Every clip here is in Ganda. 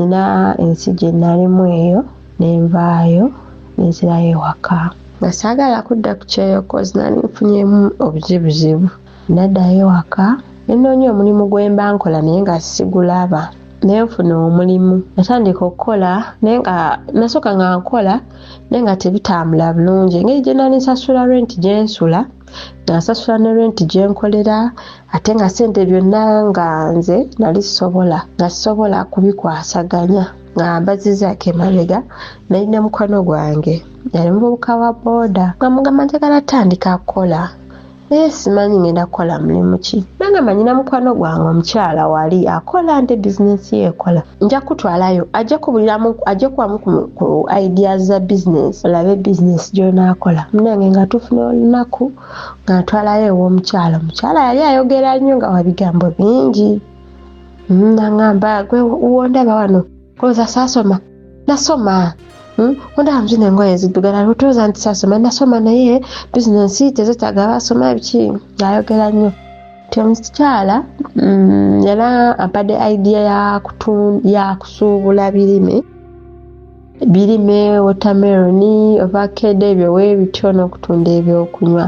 nina ensi gye nalimu eyo nenvaayo nenzirayo ewaka nga saagala kudda ku kyeyo kozi nali nfunyemu obuzibuzibu. Naddayo ewaka nenoonya omulimu gwe mba nkola naye nga sigulaba. Naye nfuna omulimu natandika okukola naye nga nasooka nga nkola naye nga tebitambula bulungi. Engeri gye nali nsasula rent gye nsula nga nsasula ne rent gye nkolera ate nga ssente byonna nga nze nali sisobola kubikwasaganya nga mbazizaako emabega. Nalina mukwano gwange yali muvubuka wa booda nga mugamba njagala tandika kukola naye simanyi ngenda kukola mulimu ki. Nangamba nyina mukwano gwange omukyala wali akola nte bizinesi ye ekola, nja kutwalayo ajja kubamu ku ideas za bizinesi olabe bizinesi gy'onaakola. Munange nga tufuna olunaku nga ntwalayo ew'omukyala. Omukyala yali ayogera nnyo nga wa bigambo bingi. Nangamba gwe wondaba wano koza saasoma. Nasoma onda mzine engoye ziddugala lutuuza nti saasoma nasoma naye bizinesi tezeetaaga basoma biki. Ayogera nnyo nti omukyala yali ampadde idea ya kusuubula birime watermelon ovacado ebyo weebityo n'okutunda ebyokunywa.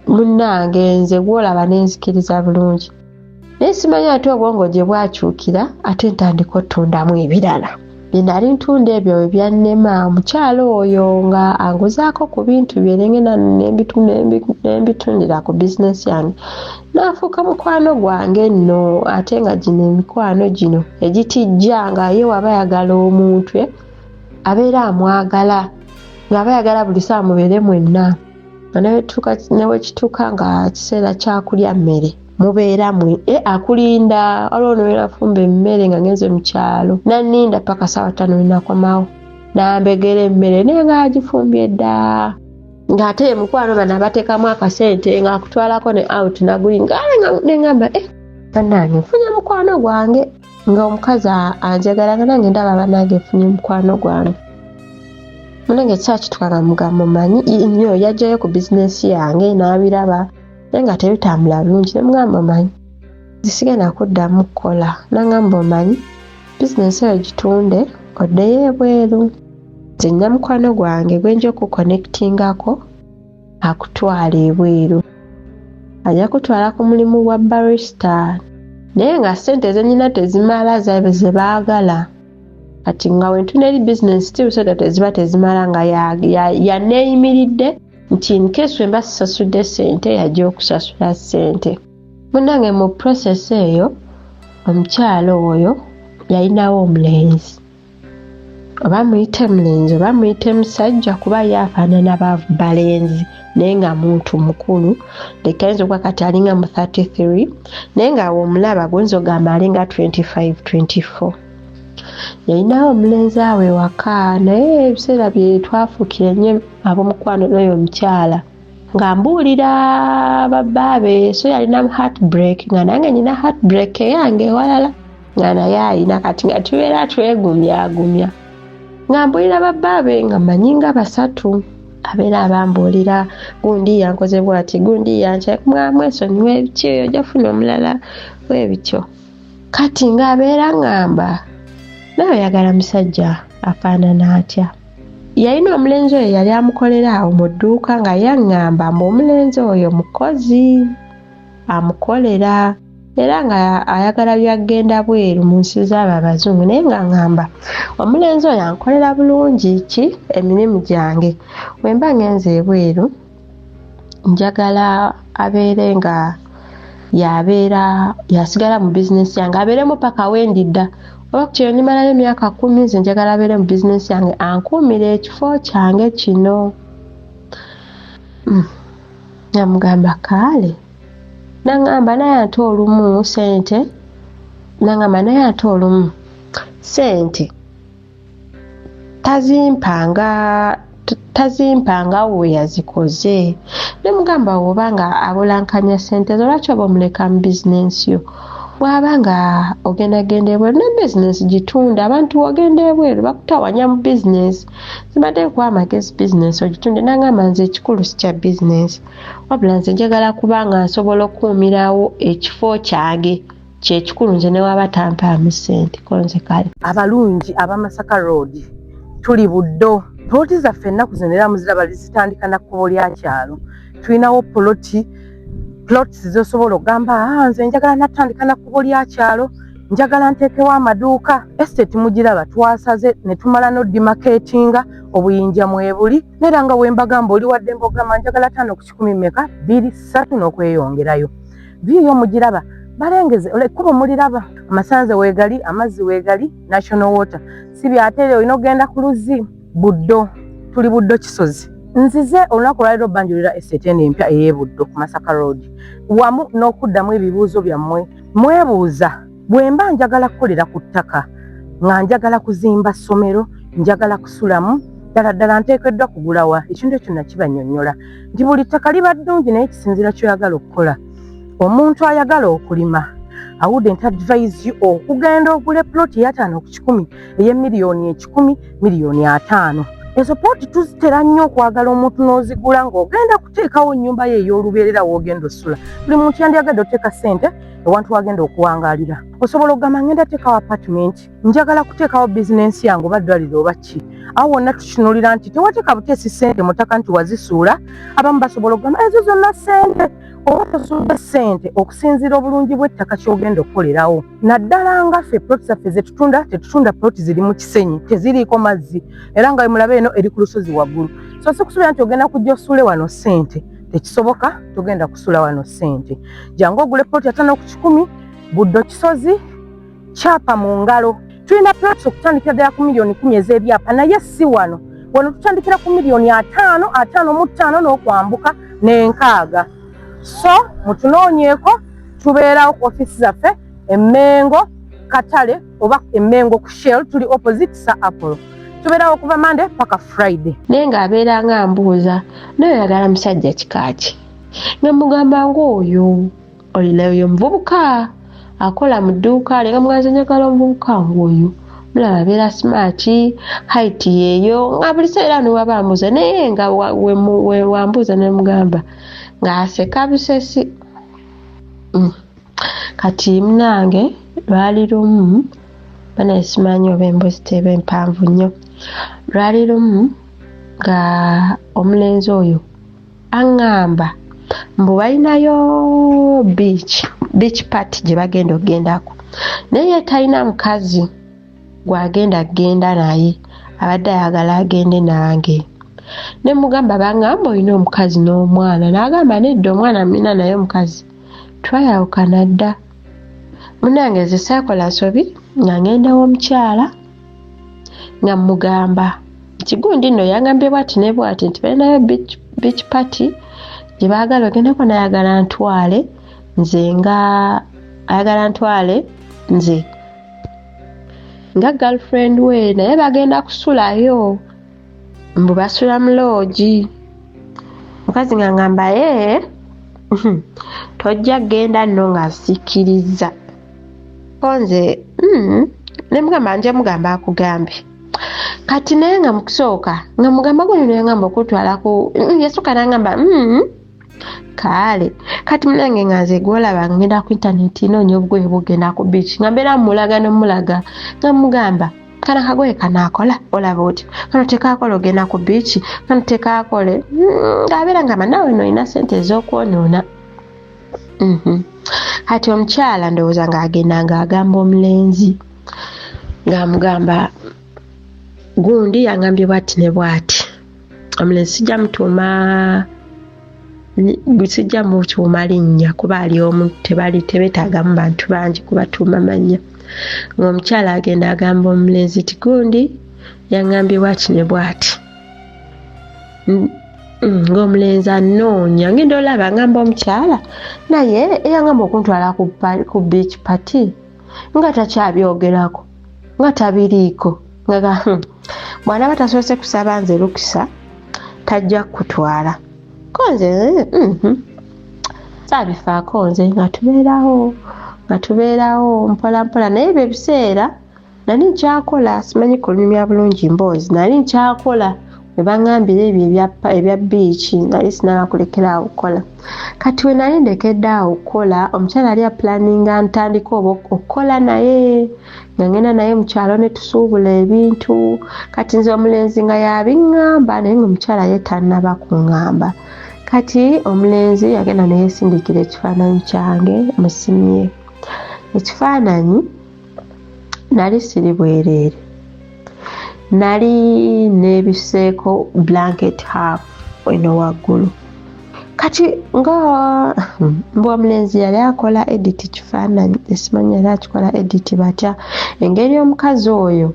Munnange nze gwolaba nenzikiriza bulungi naye simanyi ate obwongo gye bwakyukira ate ntandika otundamu ebirala. Bye nali ntunda ebyo bwe byannema. Omukyala oyo nga anguzaako ku bintu bye nengenda nembitundira ku bizinesi yange n'afuuka mukwano gwange nno. Ate nga gino emikwano gino egitijja nga ye waba ayagala omuntu abeera amwagala ng'aba ayagala buli saa mubeere mwenna ne wekituuka nga kiseera kyakulya mmere mubeera akulinda waliwo nowenafumba emmere nga ngenze mu kyalo nanninda paka ssaawa 5 wenakomawo nambegera emmere naye nga agifumbye dda ng'ate mukwano bano abateekamu akasente nga akutwalako ne out nagulinga nengamba bannange nfunye mukwano gwange nga omukazi anjagala nga nange ndaba bannange nfunye mukwano gwange. Munange kyakituka nga mugamba manyi nnyo yajjayo ku bizinesi yange n'abiraba naye nga tebitambula bulungi. Nemugamba manyi zisigenda kuddamu kukola. Nangamba omanyi bizinesi eyo gitunde oddeyo ebweru. Nze nnya mukwano gwange gwe nja okuconnectingako akutwala ebweru. Ajja kutwala ku mulimu gwa barista naye nga ssente ze nnyina tezimala ze baagala. Kati nga wentuna eri bizinesi tibusoda teziba tezimala nga yaneeyimiridde nti in case wemba sisasudde ssente yajja okusasula ssente. Munnange mu process eyo omukyala oyo yalinawo omulenzi. Oba muyite mulenzi oba muyite musajja kuba yafaanana balenzi naye nga muntu mukulu. Lekayinza okuba kati alinga mu 33 naye nga omulaba gwenza ogamba alinga 25-24. Yalinawo omulenzi awe ewaka naye ebiseera bye twafuukira nnyo ab'omukwano n'oyo omukyala nga mbuulira babbaabe so yalina mu heartbreak nga nange nyina heartbreak eyange ewalala nga naye alina kati nga tubeera twegumyagumya nga mbuulira babbaabe nga manyi nga 3 abeera abambuulira gundi yankoze bw'ati gundi mwesonyiwa ebiki eyo ojja funa omulala webityo. Kati ng'abeera ngamba nawe oyagala musajja afaanana atya. Yalina omulenzi oyo yali amukolera awo mu dduuka nga yaŋŋamba mbu omulenzi oyo mukozi amukolera era nga ayagala byagenda bweru mu nsi z'abo abazungu naye nga ŋŋamba omulenzi oyo ankolera bulungi emirimu gyange wemba ngenze ebweru njagala abeere nga yasigala mu bizinesi yange abeeremu paka wendidda okyo nimalayo emyaka 10 nze njagala abeere mu bizinesi yange ankuumire ekifo kyange kino. Namugamba kaale nangamba naye ate olumu ssente nangamba naye ate olumu ssente tazimpanga we yazikoze. Nemugamba obanga abulankanya ssente zo lwaki oba omuleka mu bizinesi yo bw'aba nga ogendagenda ebweru ne bizinesi gitunda abantu ogenda ebweru bakutawanya mu bizinesi zibadde kuwa amagezi bizinesi ogitunde. Nangamba nze ekikulu si kya bizinesi wabula nze njagala kuba nga nsobola okuumirawo ekifo kyange kyekikulu nze ne waba tampaamu ssente konze kale. Abalungi abamasaka road tuli buddo. Ploti zaffe ennaku zino era muziraba zitandika na kkubo lya kyalo. Tulinawo ploti zizosobola okugamba nze njagala natandika na kkubo lya kyalo, njagala nteekewo amaduuka. Estate mugiraba twasaze ne tumala no demarketinga obuyinja mwebuli, neera nga wembagamba oli wadde mbogama njagala 5 ku 10 meka 2 3 n'okweyongerayo. Viyo mugiraba balengeze ekkubo muliraba, amasanze weegali, amazzi weegali, national water. Si byateere olina ogenda ku luzzi buddo, tuli buddo kisozi. Nzize olunaku lwaliro banjulira estate eno empya ey'ebuddo ku Masaka Road. Wamu n'okuddamu ebibuuzo byammwe, mwebuuza bwe mba njagala kukolera ku ttaka nga njagala kuzimba ssomero, njagala kusulamu, ddala nteekeddwa kugulawa. Ekintu ekyo nakibannyonnyola nti buli ttaka liba ddungi naye kisinziira ky'oyagala okukola. Omuntu ayagala okulima, I wouldn't advise you okugenda ogule ploti ya 5 ku 10 ey'emiliyoni 10, miliyoni 5. Ezo ploti tuzitera nnyo okwagala omuntu n'ozigula ng'ogenda kuteekawo nnyumba ye ey'olubeerera w'ogenda osula. Buli muntu yandiyagadde oteeka ssente ewantu wagenda okuwangaalira. Osobola okugamba ngenda teekawo apartment, njagala kuteekawo bizinensi yange oba ddwaliro oba ki. Awo wonna tukinuulira nti tewateeka buteesi ssente mu ttaka nti wazisuula. Abamu basobola okugamba ezo zonna ssente oba tosuula ssente okusinziira obulungi bw'ettaka ky'ogenda okukolerawo. Naddala nga ffe ploti zaffe ze tetutunda ploti ziri mu kisenyi, teziriiko mazzi, era nga mulabe eno eri ku lusozi waggulu. So si kusuubira nti ogenda kujja osuule wano ssente, tekisoboka, togenda kusuula wano ssente. Jangu ogule ploti ya 5 ku 10 buddo kisozi, kyapa mu ngalo. Tulina ploti okutandikira ddala ku miliyoni 10 ez'ebyapa, naye si wano. Wano tutandikira ku miliyoni 5 n'okwambuka n'enkaaga. So mutunoonyeeko, tubeerawo ku ofiisi zaffe Emmengo Katale oba Emmengo ku Shell, tuli opposite Sir Apple. Tubeerawo okuva Monday paka Friday. Naye ng'abeera nga mbuuza naye oyagala musajja kikaaki, nga mugamba ng'oyo olinayo muvubuka akola mu dduuka, lenga muganza njagala omuvubuka ng'oyo mulaba abeera smart, height yeeyo, nga buli seera niwaba mbuuza naye nga we wambuuza ne mugamba ng'aseka busesi. Kati munange lwali lumu, banaye simanyi oba emboozi teba empanvu nnyo, lwali lumu nga omulenzi oyo aŋŋamba mbu balinayo beach party gye bagenda okugendako, naye talina mukazi gw'agenda naye, abadde ayagala agende nange. Ne mugamba bangamba olina omukazi n'omwana, n'agamba nedda omwana mina naye omukazi twayawukana dda. Munange nze saakola sobi nga ngendawo omukyala nga mugamba nti gundi nno yangambye bwati ne bwati nti balinayo beach party gye baagala ogendako, nayagala ntwale nze nga girlfriend we, naye bagenda kusulayo, mbu basula mu loogi. Mukazi nga ngamba tojja genda nno nga nsikiriza. Konze ne mugamba nje mugamba akugambe. Kati naye nga mukusooka nga mugamba gwe nno yangamba okutwalako, yasooka n'angamba kale. Kati munange nga nze gwolaba ngenda ku internet noonya obugoye bugenda ku beach, nga mbeera mulaga nga mugamba kana kagoye kanaakola olaba oti, kano tekaakola ogenda ku beach, kano tekaakole, ng'abeera ngamba nawe n'olina ssente ez'okwonoona. Kati omukyala ndowooza ng'agenda ng'agamba omulenzi ng'amugamba gundi yangambye bwati ne bwati, omulenzi sijja mutuuma linnya kuba ali omu, tebeetaagamu bantu bangi kubatuuma mannya. Ng'omukyala agenda agamba omulenzi ti gundi yangambye bwati ne bwati, ng'omulenzi anoonya ngenda olaba ngamba omukyala naye eyangamba okuntwala ku beach party nga takyabyogerako, nga tabiriiko, nga bw'anaaba tasoose kusaba nze lukisa tajja kutwala. Konze saabifaako nze nga tubeerawo mpola naye ebyo ebiseera nali nkyakola, simanyi kulumya bulungi mboozi, nali nkyakola bangambira ebyo ebya beach nali sinaba awo okukola. Kati we nali ndekedde awo okukola, omukyala ali aplaninga ntandika okukola naye nga ngenda naye mu kyalo ne tusuubula ebintu. Kati nze omulenzi nga yabiŋŋamba naye ng'omukyala ye tannaba kuŋŋamba. Kati omulenzi yagenda ne yeesindikira ekifaananyi kyange mu ssimu ye. Ekifaananyi nali siri bwereere, nali neebiseeko blanket half eno waggulu. Kati nga mbwa omulenzi yali akola edit kifaananyi, esimanyi yali akikola edit batya. Engeri omukazi oyo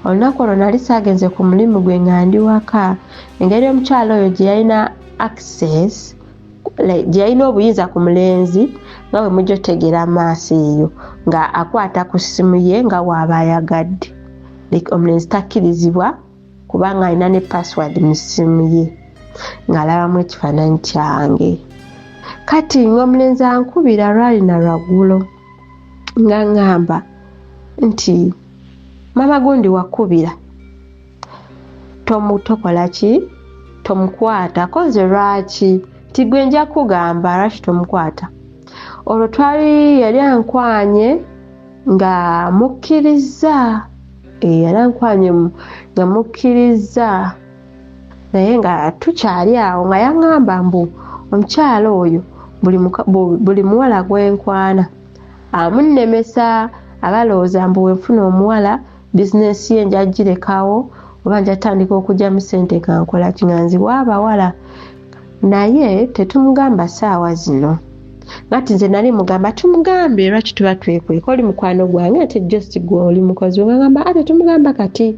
olunaku olwo nali saagenze ku mulimu gwe nga ndi waka, engeri omukyala oyo gye yalina access, gye yalina obuyinza ku mulenzi nga bwe mujja otegeera maaso eyo, nga akwata ku ssimu ye nga bw'aba ayagadde. Omulenzi takkirizibwa kubanga alina ne password mu ssimu ye ng'alabamu ekifaananyi kyange. Kati ng'omulenzi ankubira lwali na lwaggulo nga ŋŋamba nti mama gundi wakubira tokola ki, tomukwata koze lwaki, nti gwe nja kugamba lwaki tomukwata. Olwo yali ankwanye nga mukkiriza, yali ankwanye nga mukkiriza, naye nga tukyali awo nga yaŋŋamba mbu omukyala oyo buli muwala gwenkwana amunnemesa, abalowooza mbu wenfuna omuwala bizinesi ye nja girekawo oba nja tandika okugyamu ssente nga nkola kinganzibwa abawala. Naye tetumugamba ssaawa zino. Ngati nze nali mugamba tumugambe lwaki tuba twekweka, oli mukwano gwange ate just gwe oli mukozi we. Ngamba ate tumugamba kati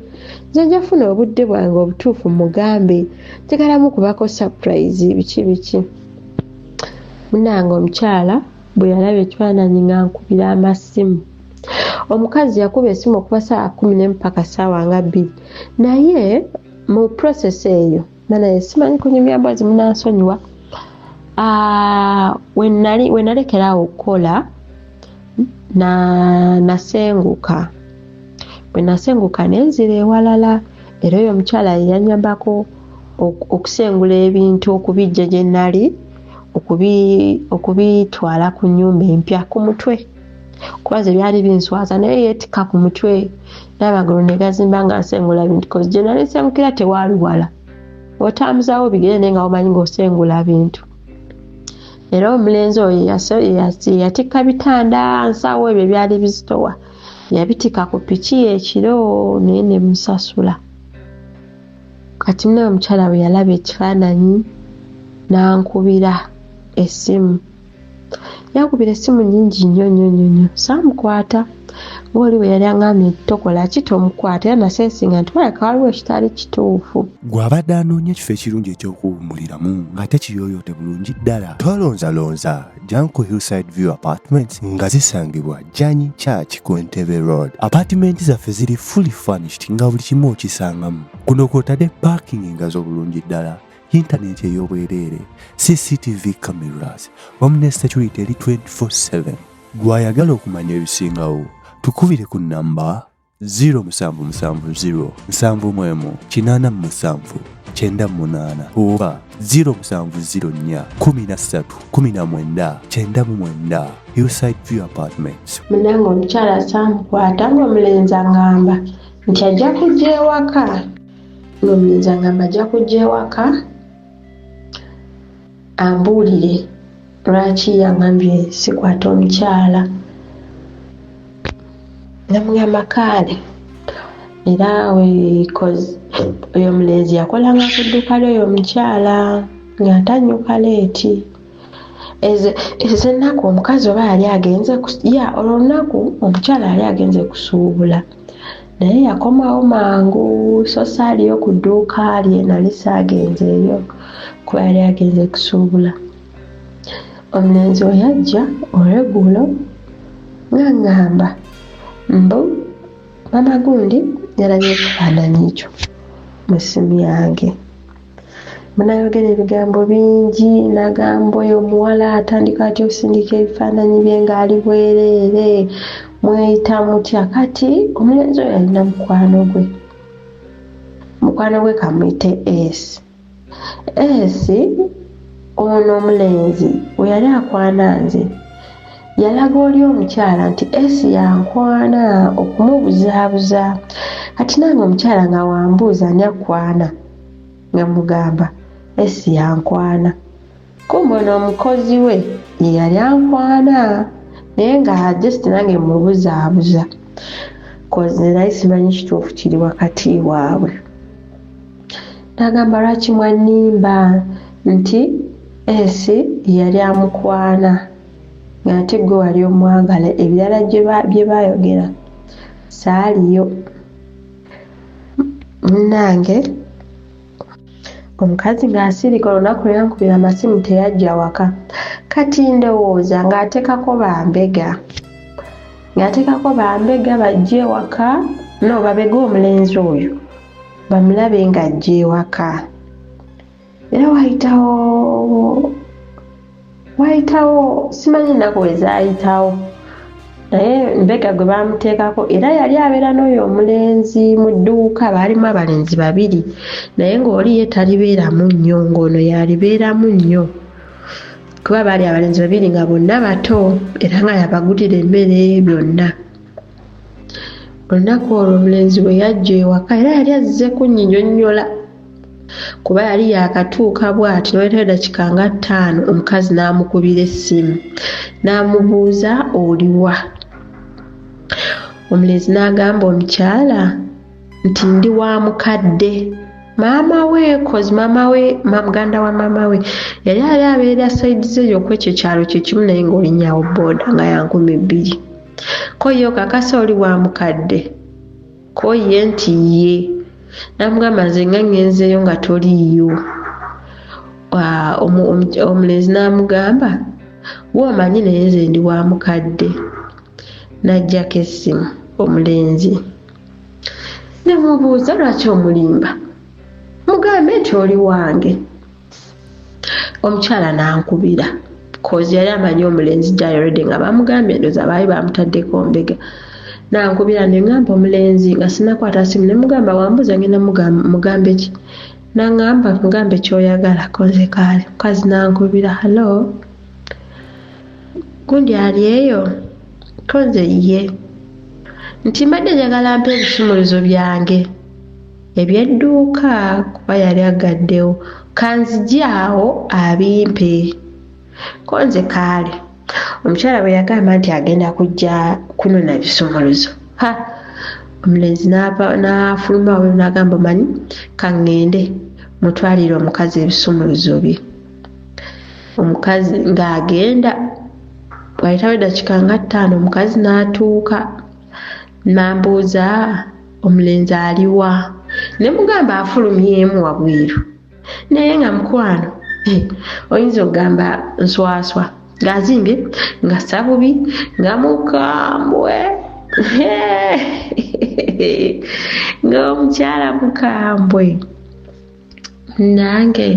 nze njafuna obudde bwange obutuufu mugambe, njagalamu kubako surprise biki. Munnange omukyala bwe yalaba ekifaananyi nga nkubira amasimu, omukazi yakuba essimu okuva ssaawa 10 mpaka ssaawa nga 2. Naye mu process eyo naye simanyi kunyumya mbwazi munansonyiwa, we nalekerawo okukola nasenguka. Bwe nasenguka nenzira ewalala, era oyo omukyala ye yanyambako okusengula ebintu, okubijja gye nali, okubitwala ku nnyumba empya ku mutwe, kuba ze byali binswaza naye yeetikka ku mutwe n'amagulu ne gazimba nga nsengula bintu, kozi gye nali nsengukira tewaali wala, otambuzaawo bigere naye nga omanyi ng'osengula bintu. Era omulenzi oyo yatikka bitanda, nsawo ebyo byali bizitowa, yabitika ku piki ekiro naye ne musasula. Kati naye omukyala bwe yalaba ekifaananyi n'ankubira essimu. Yankubira essimu nnyingi nnyo, saamukwata. Ng'oli we yali aŋŋambye tokola ki tomukwata, era nasensinga nti waleka waliwo ekitali kituufu. Gw'abadde anoonya ekifo ekirungi eky'okuwummuliramu ng'ate kiyooyoote bulungi ddala, twalonzalonza Janko Hillside View Apartments nga zisangibwa Janyi Church ku Entebbe Road. Apartment zaffe ziri fully furnished nga buli kimu okisangamu. Kuno kw'otadde parking engazo bulungi ddala, internet ey'obwereere, CCTV cameras wamu ne security eri 24/7. Gw'ayagala okumanya ebisingawo tukubire ku namba 0770 718 98 oba 0704 13 19 99. Hillside View Apartments. Munnange omukyala saamukwata ng'omulenzi aŋŋamba nti ajja kujja ewaka. Ng'omulenzi aŋŋamba ajja kujja ewaka ambuulire lwaki yaŋŋambye sikwata omukyala. Namugamba kaale, era oyo omulenzi yakolanga ku dduuka lyoyo omukyala nga tanyuka leeti. Ezo ennaku omukazi oba yali agenze olwo olunaku omukyala yali agenze kusuubula, naye yakomawo mangu, so saaliyo ku dduuka lye, nali saagenzeeyo kuba yali agenze kusuubula. Omulenzi we yajja olweggulo ng'aŋŋamba mbu mama gundi yalabye ekifaananyi ekyo mu ssimu yange. Munayogera ebigambo bingi, nagamba oyo omuwala atandika atya okusindika ebifaananyi bye ng'ali bwereere, mweyita mutya. Kati omulenzi oyo alina mukwano gwe. mukwano gwe kamuyite esi. Esi ono omulenzi we yali akwana nze yalaga oli omukyala nti esi yankwana okumubuzaabuza. Kati nange omukyala nga wambuuza ani akwana nga mugamba esi yankwana. Kumbe ono omukozi we ye yali ankwana naye nga just nange mubuzaabuza koze naye simanyi kituufu kiri wakati waabwe. N'agamba lwaki mwannimba nti esi yali amukwana ng'ate gwe wali omwagala. Ebirala bye baayogera saaliyo. Munnange omukazi ng'asirika olunaku lwankubira amasimu teyajja waka. Kati ndowooza ng'ateekako bambega bajje waka no babege omulenzi oyo bamulabe ng'ajja ewaka. Era wayitawo simanyi ennaku we zaayitawo naye mbega gwe baamuteekako era yali abeera n'oyo omulenzi mu dduuka. Baalimu abalenzi babiri naye ng'oli ye talibeeramu nnyo ng'ono yalibeeramu nnyo kuba baali abalenzi babiri nga bonna bato era nga yabagulira emmere byonna. Olunaku olwo omulenzi we yajja ewaka era yali azze kunnyinnyonnyola kuba yali yakatuuka bw'ati n'oyitawo eddakiika nga 5 omukazi n'amukubira essimu n'amubuuza oliwa. Omulenzi n'agamba omukyala nti ndi wa mukadde maama we kozi maama we muganda wa maama we yali abeera sayidi ze y'okwekyo kyalo kye kimu naye ng'olinnyawo booda nga ya 2,000. Ko ye okakasa oli wa mukadde ko ye nti ye n'amugamba nze nga ngenzeeyo nga toliiyo. Omulenzi n'amugamba w'omanyi naye nze ndi wa mukadde. N'aggyako essimu omulenzi nemubuuza lwaki omulimba mugambe nti oli wange. Omukyala n'ankubira kozi yali amanyi omulenzi gy'ayolede nga bamugambye ndooza baali bamutaddeko mbega. N'ankubira ne ngamba omulenzi nga sinnakwata simu ne mugamba wambuuza ngenda mugambe ki. N'aŋŋamba mugambe ky'oyagala konze kaale. Mukazi n'ankubira halo gundi ali eyo konze ye nti mbadde njagala mpa ebisumuluzo byange eby'edduuka kuba yali agaddewo kanzigyawo abimpe konze kaale. Omukyala bwe yagamba nti agenda kujja kunona bisumuluzo omulenzi n'afuluma we n'agamba manyi kaŋŋende mutwalire omukazi ebisumuluzo bye. Omukazi ng'agenda bwayitawo eddakiika nga 5 omukazi n'atuuka n'ambuuza omulenzi aliwa ne mugamba afulumyemu wabweru naye nga mukwano oyinza okugamba nswaswa ng'azimbye nga sabubi nga mukambwe ng'omukyala mukambwe nange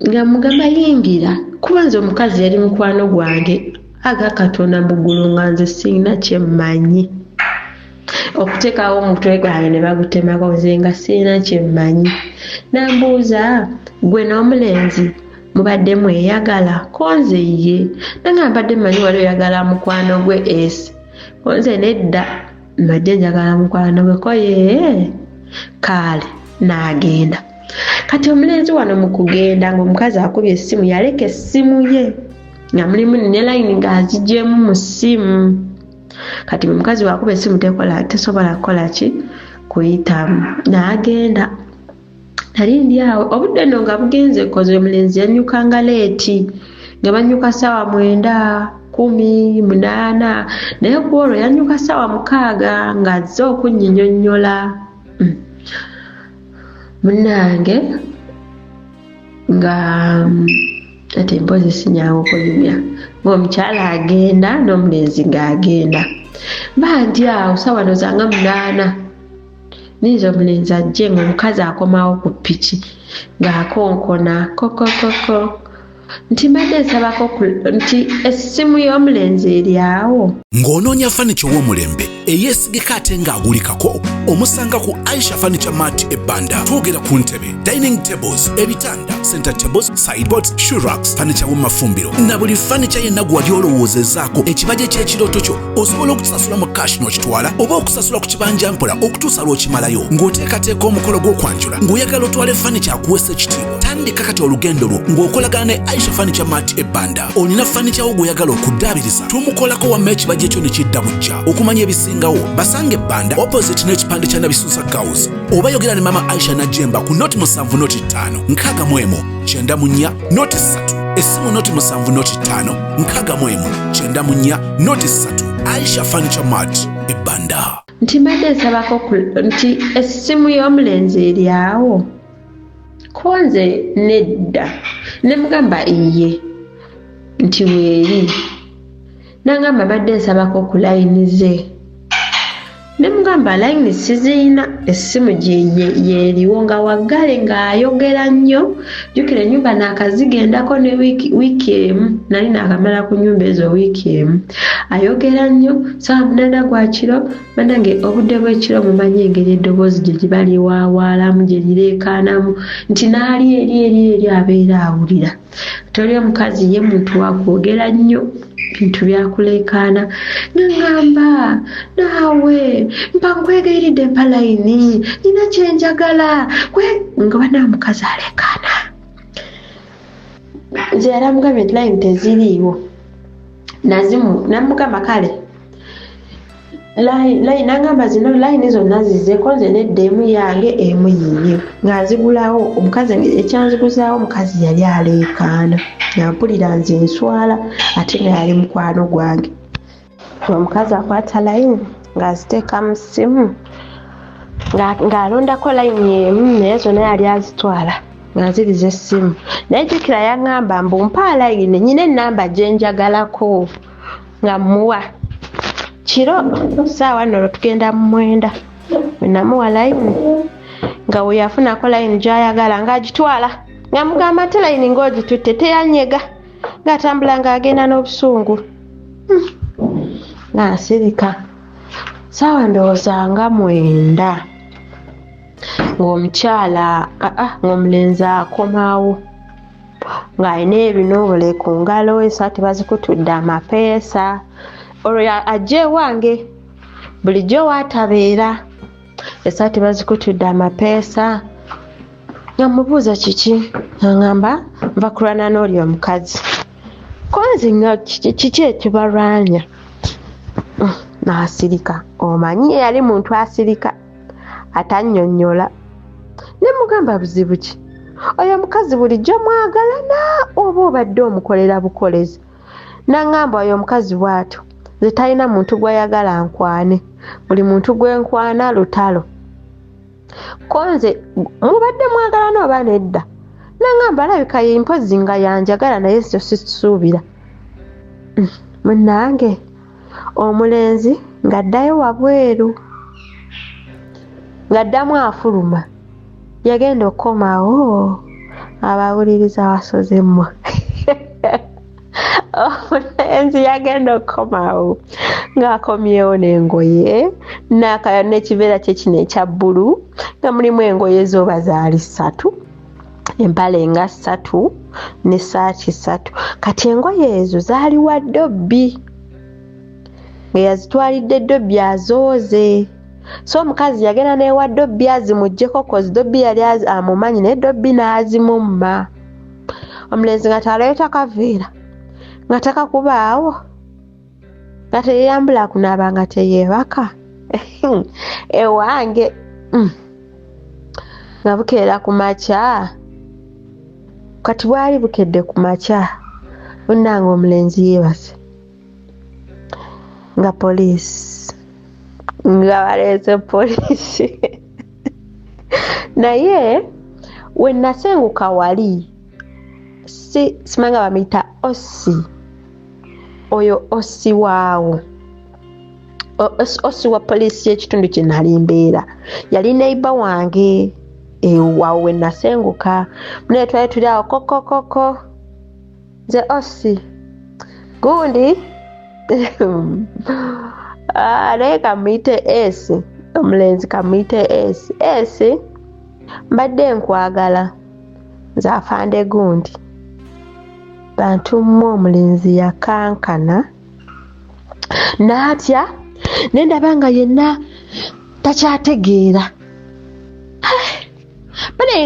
nga mugamba yingira kuba nze omukazi yali mukwano gwange aga Katonda mbugulu nga nze sirina kye mmanyi okuteekawo omutwe gwange ne bagutemako nze nga sirina kye mmanyi. N'ambuuza gwe n'omulenzi mubadde mweyagala konze ye nange mbadde mmanyi wali oyagala mukwano gwe esi konze nedda mbadde njagala mukwano gwe ko ye kaale n'agenda. Kati omulenzi wano mu kugenda ng'omukazi akubye essimu yaleka essimu ye nga mulimu ne layini ng'azigyemu mu ssimu. Kati omukazi wakuba essimu tesobola kukola ki kuyitamu n'agenda. Nali ndi awo obudde nno nga bugenze koze omulenzi yannyukanga leeti nga bannyuka ssaawa 9, 10, 8 naye ku olwo yannyuka ssaawa 6 ng'azze okunnyinnyonnyola. Munnange nga ate mpozi sinyangu okunyumya ng'omukyala agenda n'omulenzi ng'agenda. Bandi awo ssaawa no zanga 8 ninza omulenzi ajje ng'omukazi akomawo ku ppiki ng'akonkona kokokoko nti mbadde nsabako nti essimu y'omulenzi eri awo. Ng'onoonya fanicho w'omulembe eyeesigika ate ng'agulikako omusanga ku Aisha Furniture Mart ebbanda. Twogera ku ntebe, dining tables, ebitanda, center tables, sideboards, shoe racks, furniture w'amafumbiro na buli furniture yenna gwali olowoozezaako ekibajje ky'ekirooto kyo osobola okutusasula mu cash n'okitwala oba okusasula ku kibanja mpola okutuusa lw'okimalayo ng'oteekateeka omukolo gw'okwanjula ng'oyagala otwale furniture akuweesa ekitiibwa. Tandika kati olugendo lwo ng'okolagana ne Aisha Furniture Mart ebbanda. Olina furniture wo gw'oyagala okuddaabiriza tumukolako wamma ekibajje kyo ne kidda bujja. Okumanya ebisingawo basange ebbanda opposite n'ekipande kya Nabisuusa Girls oba yogera ne Mama Aisha Najjemba ku noti 7 noti 5 6 94 noti 3 essimu noti 7 noti 5 6 noti 3 Aisha Furniture Mart ebbanda. Nti mbadde nsabako nti essimu y'omulenzi eri awo konze nedda ne mugamba iye nti weeri nangamba mbadde nsabako ku layini ze ne mugamba layini siziina essimu yeeriwo nga waggale ng'ayogera nnyo. Jjukira ennyumba naakazigendako ne wiiki emu nali naakamala ku nnyumba ezo wiiki emu ayogera nnyo saawa 8 gwa kiro banange obudde bw'ekiro mumanyi engeri eddoboozi gye liba liwaawaalamu gye lireekaanamu nti naali eri abeera awulira. Toli omukazi ye muntu wakwogera nnyo bintu byakuleekaana ngamba naawe mpa nkwegayiridde mpa layini nina kyenjagala nga bana omukazi aleekaana. Nze yali amugambye nti layini teziriiwo nazimu namugamba kale layini nangamba zino layini zonna zizeeko nze nedda emu yange emu yiyo ng'azigulawo omukazi ekyanziguzaawo omukazi yali aleekaana nampulira nze nswala ate nga yali mukwano gwange. Omukazi akwata layini ng'aziteeka mu ssimu ng'alondako layini emu naye zonna yali azitwala ng'aziriza essimu. Naye jjukira yaŋŋamba mbu mpa layini nyina ennamba gye njagalako nga muwa kiro saawa nno tugenda mu 9 bwe namuwa layini nga we yafunako layini gy'ayagala ng'agitwala nga mugamba ate layini ng'ogitutte teyanyega ng'atambula ng'agenda n'obusungu ng'asirika saawa ndowooza nga 9 ng'omukyala ng'omulenzi akomawo ng'alina ebinoobole ku ngalo esaati bazikutudde amapeesa olwo ajja ewange bulijjo waatabeera esaati bazikutudde amapeesa nga mubuuza kiki ngamba nva kulwana n'oli omukazi konzi nga kiki ekibalwanya n'asirika. Omanyi yali muntu asirika atannyonnyola ne mugamba buzibu ki oyo omukazi bulijjo mwagalana oba obadde omukolera bukolezi. Naŋŋamba oyo omukazi bw'atyo nze talina muntu gw'ayagala nkwane buli muntu gwenkwana lutalo konze mubadde mwagalana oba nedda. Naŋŋamba alabika ye mpozi nga yanjagala naye sio sisuubira. Munnange omulenzi ng'addayo wabweru ng'addamu afuluma yagenda okukomawo abawuliriza wasozemmwa. Omulenzi yagenda okukomawo ng'akomyewo n'engoye n'ekiveera kye kino ekya bbulu nga mulimu engoye z'oba zaali 3 empale nga 3 n'essaati 3 kati engoye ezo zaali wa ddobbi nga yazitwalidde ddobbi azooze. So omukazi yagenda n'ewa ddobbi azimuggyeko kozi ddobbi yali amumanyi naye ddobbi n'azimumma. Omulenzi nga taleeta kaveera nga takakubaawo nga teyeyambula kunaaba nga teyeebaka ewange nga bukeera ku makya kati bwali bukedde ku makya munnange omulenzi yeebase nga poliisi nga baleese poliisi naye we nasenguka wali simanga bamuyita osi oyo osi waawo osi wa poliisi y'ekitundu kye nali mbeera yali neiba wange ewawe we nasenguka mune twali tuli awo kokokoko nze osi gundi naye kamuyite esi omulenzi kamuyite esi mbadde nkwagala nze afande gundi bantu mmwe omulenzi yakankana n'atya nendaba nga yenna takyategeera banaye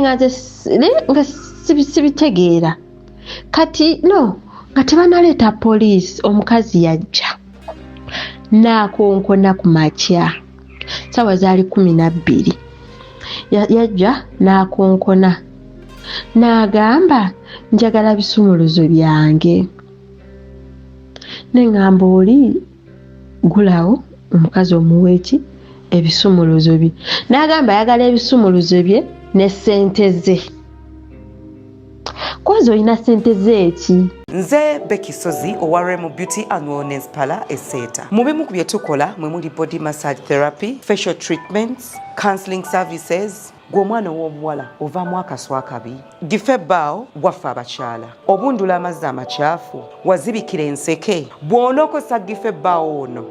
nga sibitegeera kati no nga tebanaleeta poliisi omukazi yajja n'akonkona ku makya sawa zaali 12 yajja n'akonkona n'agamba njagala bisumuluzo byange neŋŋamba oli gulawo omukazi omuweeki ebisumuluzo bye n'agamba ayagala ebisumuluzo bye ne ssente ze kozi olina ssente ze eki nze Becky Sozi owa Remo Beauty and Wellness Parlour Esseeta. Mu bimu ku bye tukola mwe muli body massage therapy, facial treatments, counseling services. Gw'omwana ow'obuwala ovaamu akaswa akabi, gife ebbaawo waffe abakyala, obundula amazzi amakyafu, wazibikira enseke, bw'onookosa gife ebbaawo ono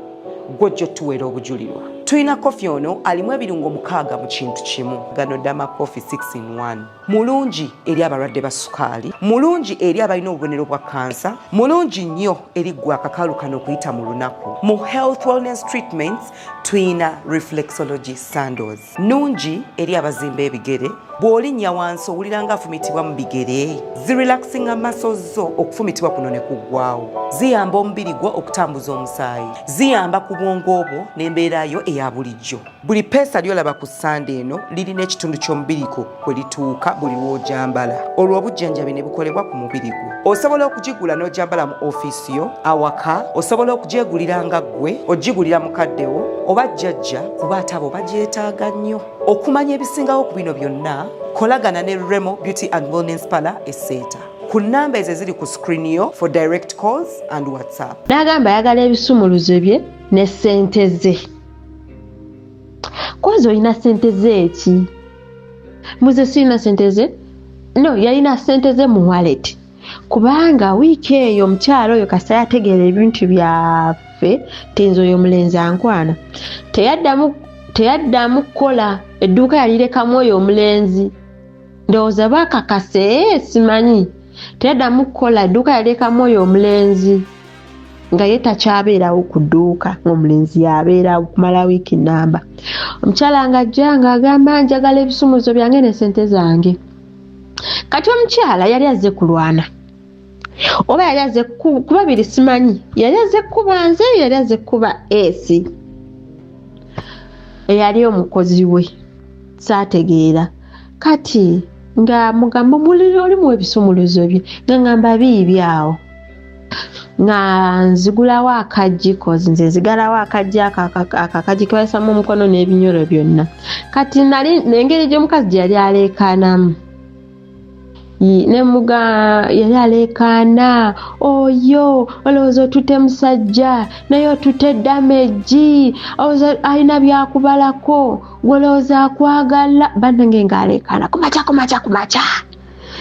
gw'ojja otuweera obujulirwa. Tulina kofi ono alimu ebirungo 6 mu kintu kimu. Gano Dama Coffee 6-in-1. Mulungi eri abalwadde ba sukaali, mulungi eri abalina obubonero bwa kansa, mulungi nnyo eri gwe akakalu kano okuyita mu lunaku. Mu health wellness treatments tulina reflexology sandals, nungi eri abazimba ebigere, bw'olinnya wansi owulira nga afumitibwa mu bigere, zirelaxinga muscles zo okufumitibwa kuno ne kuggwaawo, ziyamba omubiri gwo okutambuza omusaayi, ziyamba ku bwongo bwo n'embeera yo eya bulijjo. Buli peesa lyolaba ku ssande eno lirina ekitundu ky'omubiri gwo kwe lituuka buli lw'ojambala. Olwo obujjanjabi ne bukolebwa ku mubiri gwo. Osobola okugigula n'ojambala mu ofiisi yo, awaka, osobola okugyegulira nga ggwe, ogigulira mukaddewo oba jjajja kuba ate abo bagyetaaga nnyo. Okumanya ebisingawo ku bino byonna, kolagana ne Remo Beauty and Wellness Parlour Esseeta ku nnamba ezo eziri ku screen yo for direct calls and WhatsApp. N'agamba ayagala ebisumuluzo bye ne ssente ze. Kozi olina ssente ze eki? Muze sirina ssente ze? No, yalina ssente ze mu wallet. Kubanga wiiki eyo omukyalo oyo kasa yategeera ebintu byaffe tinzo oyo omulenzi ankwana. Teyaddamu kukola edduuka yalirekamu oyo omulenzi. Ndowooza bakakase simanyi. Teyaddamu kukola edduuka yalirekamu oyo omulenzi. Nga ye takyabeerawo ku dduuka ng'omulenzi yabeerawo kumala wiiki nnamba. Omukyala ng'ajja ng'agamba njagala ebisumuluzo byange ne ssente zange. Kati omukyala yali azze kulwana. Oba yali azze kuba biri simanyi. Yali azze kuba nze, yali azze kuba esi. Eyali omukozi we. Saategeera. Kati nga mugamba muliro olimu ebisumuluzo bye. Nga ngamba biibyawo. Nga nzigulawo akaggi kozi nze nzigalawo akaggi akakaggi kebayisamu omukono n'ebinyolo byonna. Kati nali n'engeri gy'omukazi gye yali aleekaanamu. Ne muga yali aleekaana oyo olowooza otute musajja naye otute damage olowooza alina byakubalako gwolowooza akwagala bannange ng'aleekaana kumaca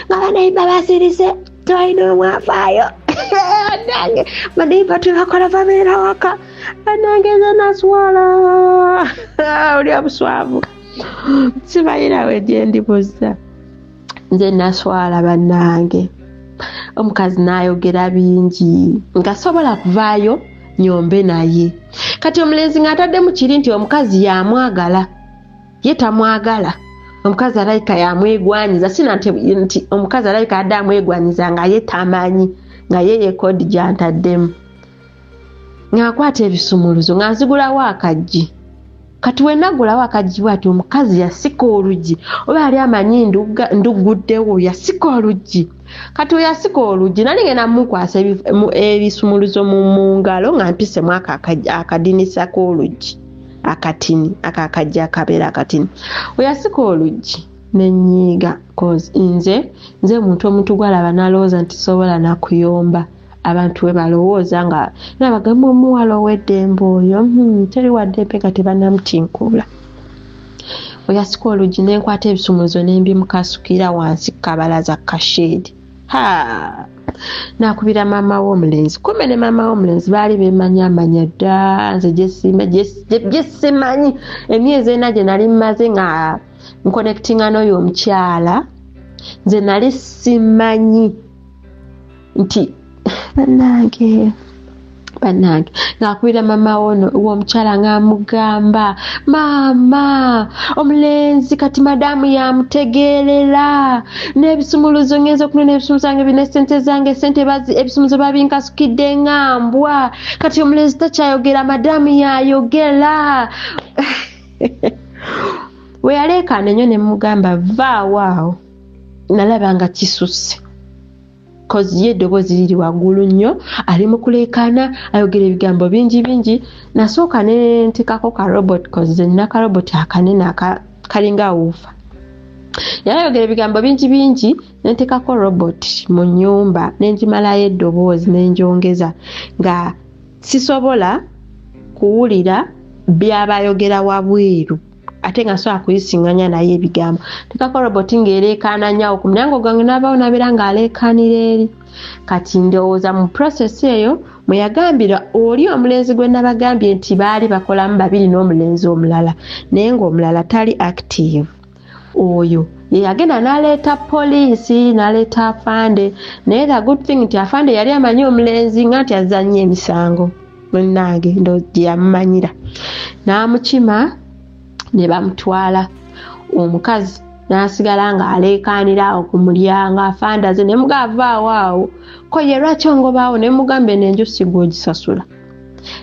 nga banayimba basirise tewalina omwafaayo nange banayimba tebakola babeera waka nange nze naswala oli obuswavu sibayirawo egyendibuza nze naswala bannange. Omukazi n'ayogera bingi nga sobola kuvaayo nyombe naye. Kati omulenzi ng'ataddemu kiri nti omukazi yamwagala ye tamwagala. Omukazi alayika yamwegwanyiza sina nti omukazi alayika adde amwegwanyiza nga ye tamanyi nga ye yekodi gy'antaddemu. Ng'akwata ebisumuluzo nga nzigulawo akaggi. Kati we nagulawo akaggi bw'ati omukazi yasika oluggi oba yali amanyi nduguddewo yasika oluggi. Kati we yasika oluggi nali ngenda mukwasa ebisumuluzo mu ngalo nga mpisemu akadinisa k'oluggi akatini akakajja akabeera akatini. We yasika oluggi nenyiiga cause nze omuntu gwalaba n'alowooza nti sobola nakuyomba. Abantu we balowooza nga nabagamba omuwala ow'eddembe oyo teri waddembe nga tebanamutinkuula. We yasika oluggi nenkwata ebisumuluzo nembimukasukira wansi kabalaza kashedi. nakubira maama w'omulenzi. Kumbe ne maama w'omulenzi baali bemanyamanya dda, nze gyesimanyi. Emyezi ena gye nali mmaze nga nkonectinga n'oyo omukyala, nze nali simanyi nti bannange ng'akubira maama w'omukyala ng'amugamba, maama omulenzi kati madamu yamutegeerera, n'ebisumuluzo ngenza okunona ebisumuluzo zange bine sente zange, ebisumuluzo babinkasukidde ng'ambwa, kati omulenzi takyayogera, madamu yayogera. We yaleekaana ennyo ne mugamba vaawo awo, nalaba nga kisusse. Kozi ye eddoboozi liri waggulu nnyo, ali mu kuleekaana ayogera ebigambo bingi. Nasooka ne ntekako ka robot, kozi nina ka robot akanene kalinga wuufa. Yali ayogera ebigambo bingi, ne ntekako robot mu nnyumba, ne ngimalayo eddoboozi ne njongeza nga sisobola kuwulira by'aba ayogera wabweru. Ate nga sobola kuyisiŋŋanya naye ebigambo. Ntekako robot ng'ereekaana nnyo ku mulyango gwange, n'abaawo n'abeera ng'aleekaanira eri. Kati ndowooza mu process eyo mwe yagambira oli omulenzi gwe nabagambye nti baali bakolamu babiri n'omulenzi omulala, naye ng'omulala tali active. Oyo ye yagenda n'aleeta poliisi, n'aleeta afande, naye the good thing nti afande yali amanyi omulenzi nga nti azannya emisango. Munnange gye yamumanyira. N'amukima ne bamutwala. Omukazi n'asigala ng'aleekaanira awo ku mulyango, afandaze ne mugavaawo awo, ko ye lwaki ongobaawo, ne mugambe n'enju si gwe ogisasula.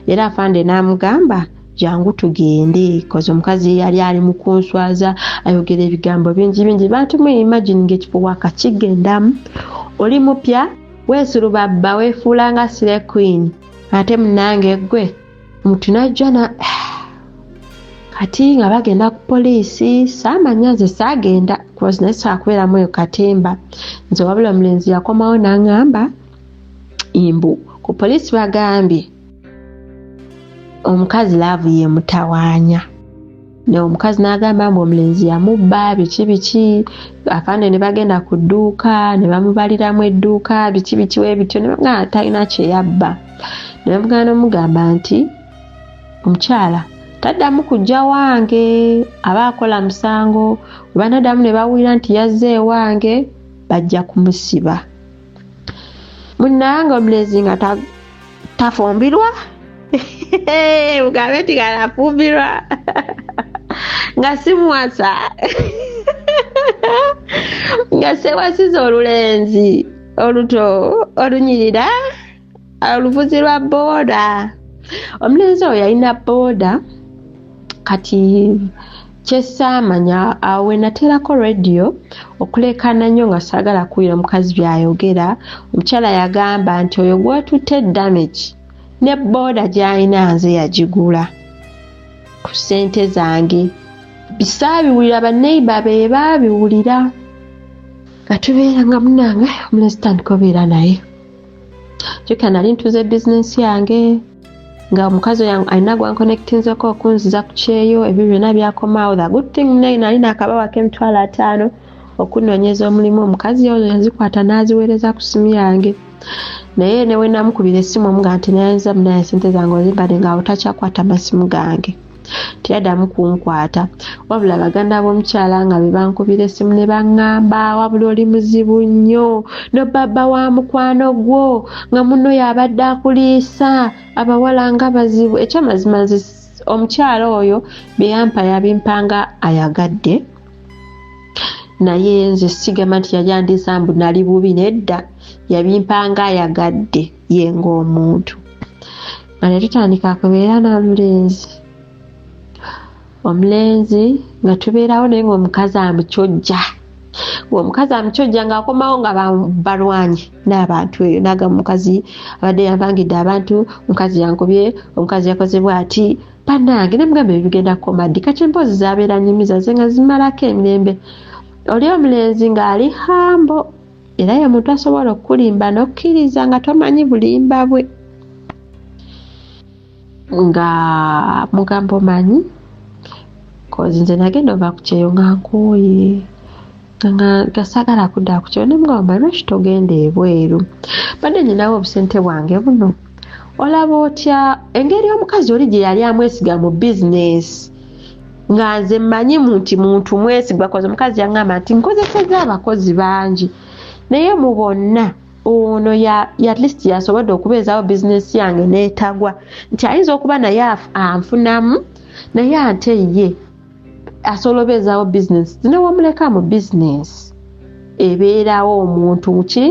Era afande n'amugamba jangu tugende, kozi omukazi yali ali mu kunswaza ayogera ebigambo bingi. Bantu mu imagine ng'ekifo wakakigendamu, oli mupya weesulubabba weefuula nga sire queen, ate munnange gwe omuntu najja kati nga bagenda ku poliisi, saamanya nze saagenda kozi naye saakubeeramu eyo katemba. Nze wabula omulenzi yakomawo n'aŋŋamba imbu ku poliisi bagambye omukazi laavu ye mutawaanya. Ne omukazi n'agamba mbu omulenzi yamubba biki, afande ne bagenda ku dduuka ne bamubaliramu edduuka biki weebityo, ne bagamba talina kye yabba. Ne bamugamba n'omugamba nti omukyala taddamu kujja wange, aba akola musango. Bwe banaddamu ne bawulira nti yazze ewange bajja kumusiba. Munnange omulenzi nga tafumbirwa mugambe nti galafumbirwa nga simuwasa nga sewasiza olulenzi oluto olunyirira oluvuzi lwa booda. Omulenzi oyo yalina booda. Kati kyesaamanya awo we nateerako radio okuleekaana nnyo nga saagala kuwulira mukazi by'ayogera. Omukyala yagamba nti oyo gw'otutte damage ne booda gy'alina nze yagigula ku ssente zange. Bisaabiwulira banneiba be baabiwulira. Nga tubeera nga munnange omulenzi tandika obeera naye. Kyokka nali ntuuze bizinensi yange nga omukazi oyo alina gwankonectinzeko okunziza ku kyeyo, ebyo byonna byakomaawo. The good thing naye nalina akabawa k'Emitwalo 5 okunoonyeza omulimu. Omukazi oyo yazikwata n'aziweereza ku simu yange. Naye ne we namukubira essimu omugamba nti nayinza munaye ssente zange ozimbadde ng'awo takyakwata masimu gange, teyaddamu kunkwata. Wabula baganda b'omukyala nga be bankubira essimu ne baŋŋamba wabula oli muzibu nnyo, no baba wa mukwano gwo nga munno y'abadde akuliisa, abawala nga bazibu. Ekyamazima omukyala oyo bye yampa yabimpanga ayagadde, naye nze sigamba nti yali andiisa mbu nali bubi, nedda yabimpanga ayagadde ye ng'omuntu. Nga ne tutandika kubeera n'omulenzi. Omulenzi nga tubeerawo naye ng'omukazi amukyojja. Omukazi amukyojja ng'akomawo nga balwanye n'abantu eyo. N'agamba omukazi abadde yanvangidde abantu, omukazi yankubye, omukazi yakoze bw'ati. Bannange ne mugamba ebigenda kukoma ddi, kati emboozi zaabeera nnyimiza ze nga zimalako emirembe. Oli omulenzi ng'ali hambo, era ye muntu asobola okulimba n'okkiriza nga tomanyi bulimba bwe. Nga mugamba omanyi kozi nze nagenda ova ku kyeyo nga nkooye nga gasagala kudda ku kyo ne mugamba lwaki togenda ebweru badde nyinawo obusente bwange buno olaba otya engeri omukazi oli gye yali amwesiga mu bizinesi nga nze mmanyi nti muntu mwesigwa koze omukazi yaŋŋamba nti nkozeseza abakozi bangi naye mu bonna ono at least yasobodde okubeezawo bizinesi yange n'etagwa nti ayinza okuba naye anfunamu naye ate ye asobola obeezawo bizinesi zinewamuleka mu bizinesi ebeerawo omuntu ki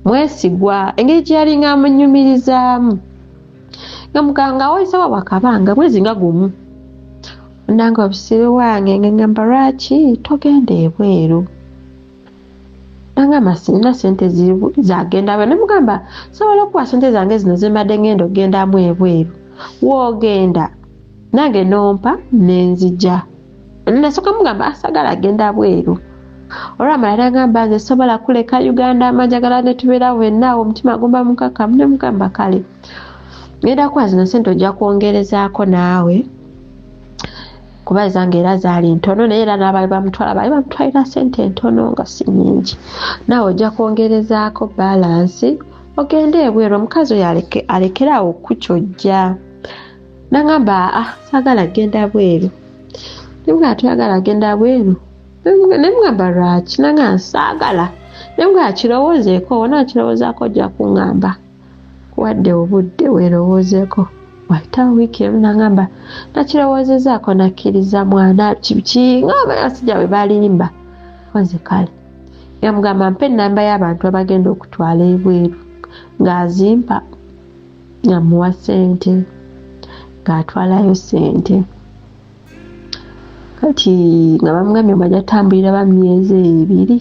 mwesigwa engeri gye yalinga amunyumirizaamu nga muganga wayisewo wakabanga mwezi nga gumu nanga obusibe wange ngamba lwaki togenda ebweru nanga masina sente zagenda ne mugamba sobola okuwa sente zange zino zimbadde ngenda ogendamu ebweru woogenda nange nompa nenzija nasoka mugamba asagala agenda bweru olwamala nagamba nze sobola kuleka Uganda amajagala ne tubeera wenna omutima gumba mukakamu ne mugamba kale ngenda kuwa zino sente ojja kwongerezaako naawe kuba zange era zaali ntono naye era n'abali bamutwalira sente ntono nga si nyingi naawe ojja kwongerezaako balansi ogende ebweru omukazi oyo alekeraawo okukyojja nagamba saagala genda bweru nimugamba toyagala genda bweru nemugamba lwaki nanga nsaagala nemugamba kirowoozeeko onaakirowoozaako ojja kuŋŋamba kuwadde obudde weerowoozeeko wayitawo wiiki emu nagamba nakirowoozezaako nakkiriza mwana ngamba abasajja bwe balimba oze kale yamugamba mpa ennamba y'abantu abagenda okutwala ebweru ng'azimpa ngamuwa sente ng'atwalayo sente kati nga bamugambye bajja tambulira ba myezi 2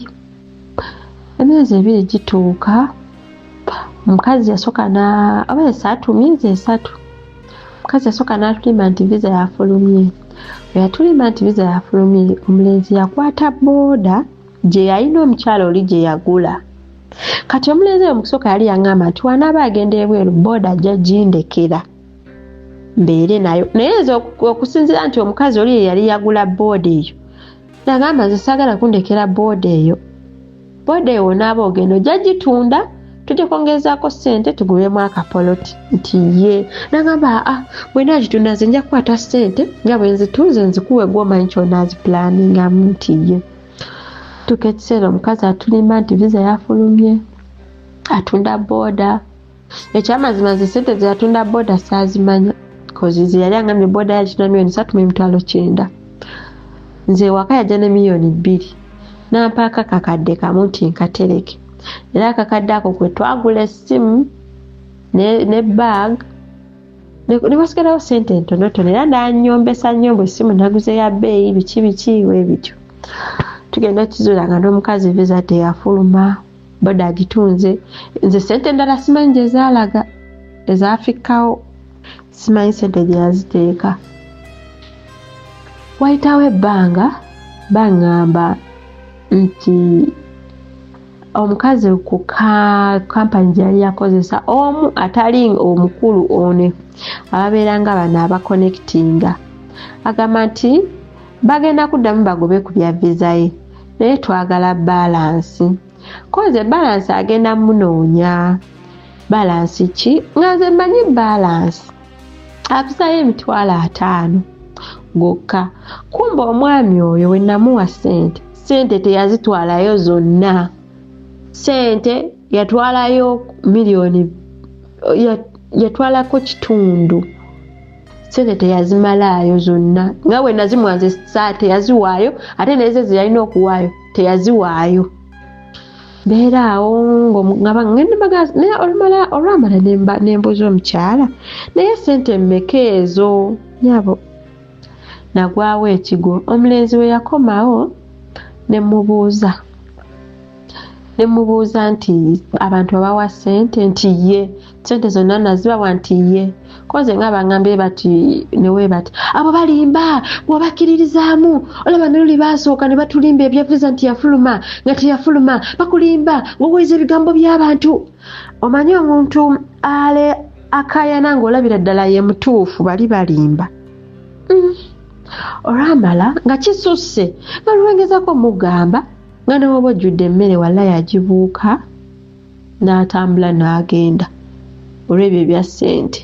emyezi 2 gituuka omukazi yasooka oba 3 myezi 3 omukazi yasooka n'atulima nti visa yafulumye bwe yatulima nti visa yafulumye omulenzi yakwata booda gye yalina omukyalo oli gye yagula kati omulenzi oyo mukusooka yali yaŋŋamba nti wanaaba agenda ebweru booda ajja gindekera mbeere nayo naye nze okusinziira nti omukazi oli yali yagula booda eyo nagamba nze saagala kundekera booda eyo onaaba ogenda ojja gitunda tujja kwongezaako sente tugulemu akapoloti nti ye nagamba bwe naagitunda nze nja kukwata sente nga bwe nzituuze nzikuwe gw'omanyi kyonaaziplaningamu nti ye tuka ekiseera omukazi atulima nti visa yafulumye atunda booda ekyamazima ze sente ze yatunda booda saazimanya kozize yali angambye booda yagitunda $3,900 nze waka yajja ne $2,000,000 nampaaka kakadde kamu nti nkatereke era akakadde ako kwe twagula essimu ne bag ne wasigalawo sente ntonotono era nanyombesa essimu naguze ya bbeeyi biki webityo tugenda kizuula nga n'omukazi visa teyafuluma booda agitunze nze sente endala simanyi gye zaalaga ezafikkawo simanyi sente gye yaziteeka wayitawo ebbanga baŋŋamba nti omukazi ku kampani gye yali yakozesa omu atali omukulu one ababeeranga bano abakonekitinga agamba nti bagenda kuddamu bagobe ku bya visa ye naye twagala balansi koze balansi agenda munoonya balansi ki nga nze mmanyi balansi akusayo $5,000 gokka kumba omwami oyo we namuwa sente teyazitwalayo zonna sente yatwalayo miliyoni yatwalako kitundu sente teyazimalaayo zonna nga bwe nazimwanze teyaziwaayo ate nezo ze yalina okuwaayo teyaziwaayo beera awo olwamala nembuuza omukyala naye sente mmeka ezo nyabo nagwawo ekigo omulenzi we yakomawo nemubuuza nti abantu abawa sente nti ye sente zonna nazibawa nti ye koze nga bangambye bati newe bati abo balimba bw'obakkiririzaamu olaba noluli basooka ne batulimba ebyavuza nti yafuluma nga teyafuluma bakulimba ng'oweeza ebigambo by'abantu omanyi omuntu akayana ng'olabira ddala ye mutuufu bali balimba olwamala nga kisusse nga luwengezako mugamba nga newoba ojjudde emmere walla yagibuuka n'atambula n'agenda olw'ebyo ebya ssente.